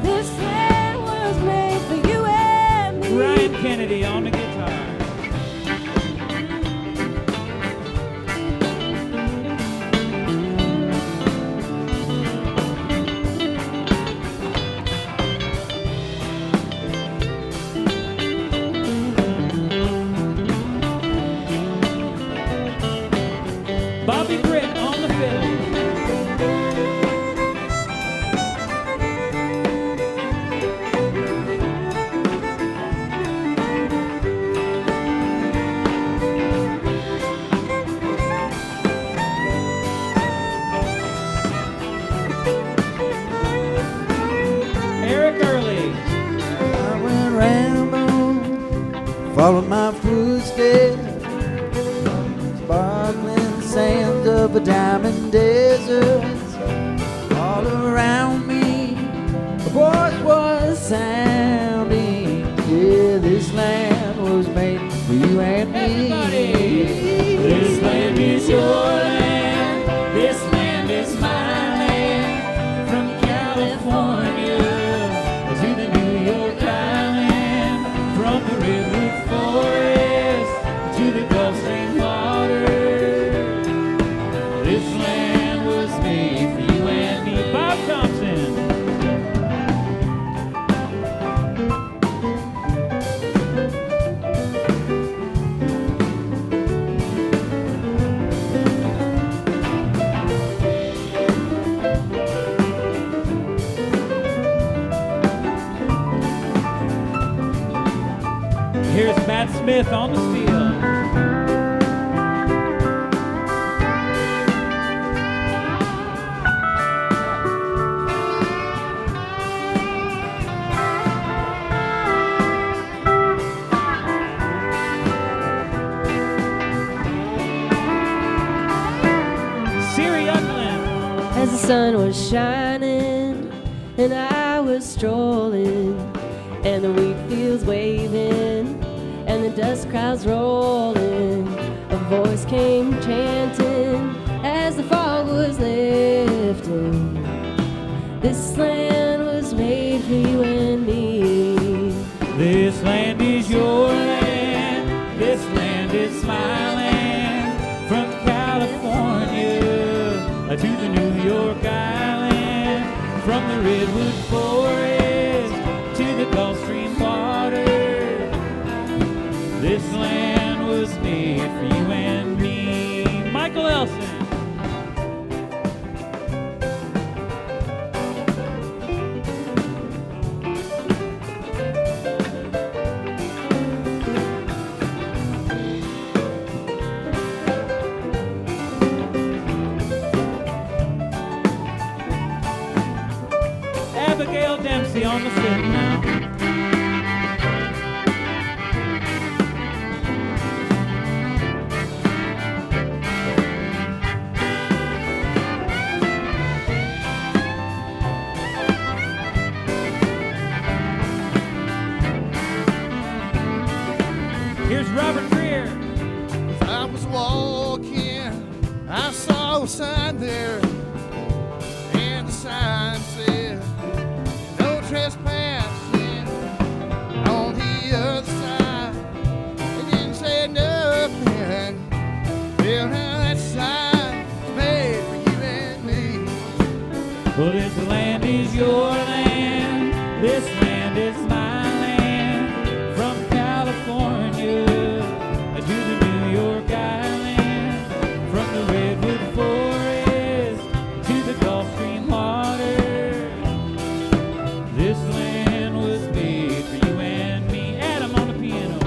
Speaker 7: This land was made for you
Speaker 5: follow my footsteps. Sparkling sands of a diamond deserts all around me. A voice was sounding. Yeah, this land was made for you and me.
Speaker 1: This land is your land. This land is my land. From California to the New York Island. From the redwood forest to the Gulf Stream water. This land was made for you and me. Bob Thompson. Here's Matt Smith on the steel. Siri Youngland.
Speaker 7: As the sun was shining and I was strolling, and the wheat fields waving and the dust clouds rolling, a voice came chanting as the fog was lifting. This land was made for you and me.
Speaker 1: This land is your land. This land is my land. From California to the New York Island. From the redwood forest to the Gulf Stream water. This land was made for you and me. Michael Elson. Abigail Dempsey on the fiddle now. Here's Robert Greer.
Speaker 3: As I was walking, I saw a sign there, and the sign said, no trespassing on the other side. It didn't say nothing. Well, now that sign's made for you and me.
Speaker 1: Well, this land is your land. This land is my land. From California to the New York Island. From the redwood forest to the Gulf Stream water. This land was made for you and me. Adam on the piano.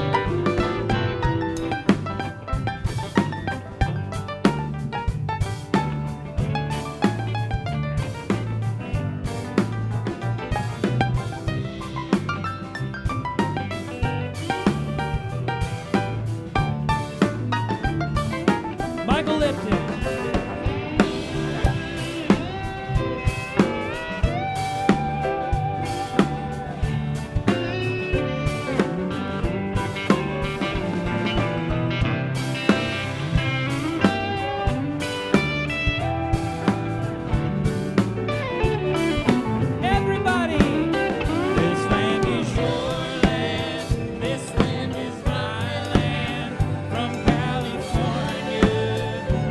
Speaker 1: Michael Lipton. Everybody! This land is your land. This land is my land. From California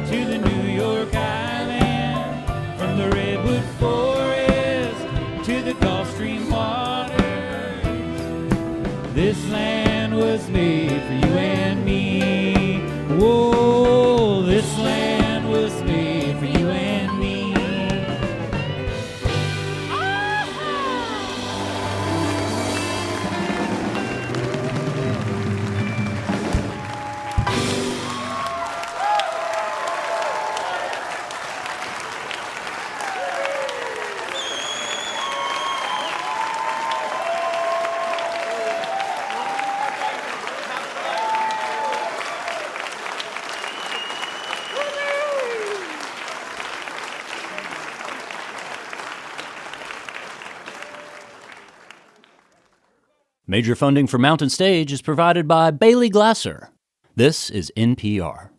Speaker 1: to the New York Island. From the redwood forest to the Gulf Stream waters. This land was made for you and me. Whoa, this land was made for you and me.
Speaker 2: Major funding for Mountain Stage is provided by Bailey Glasser. This is NPR.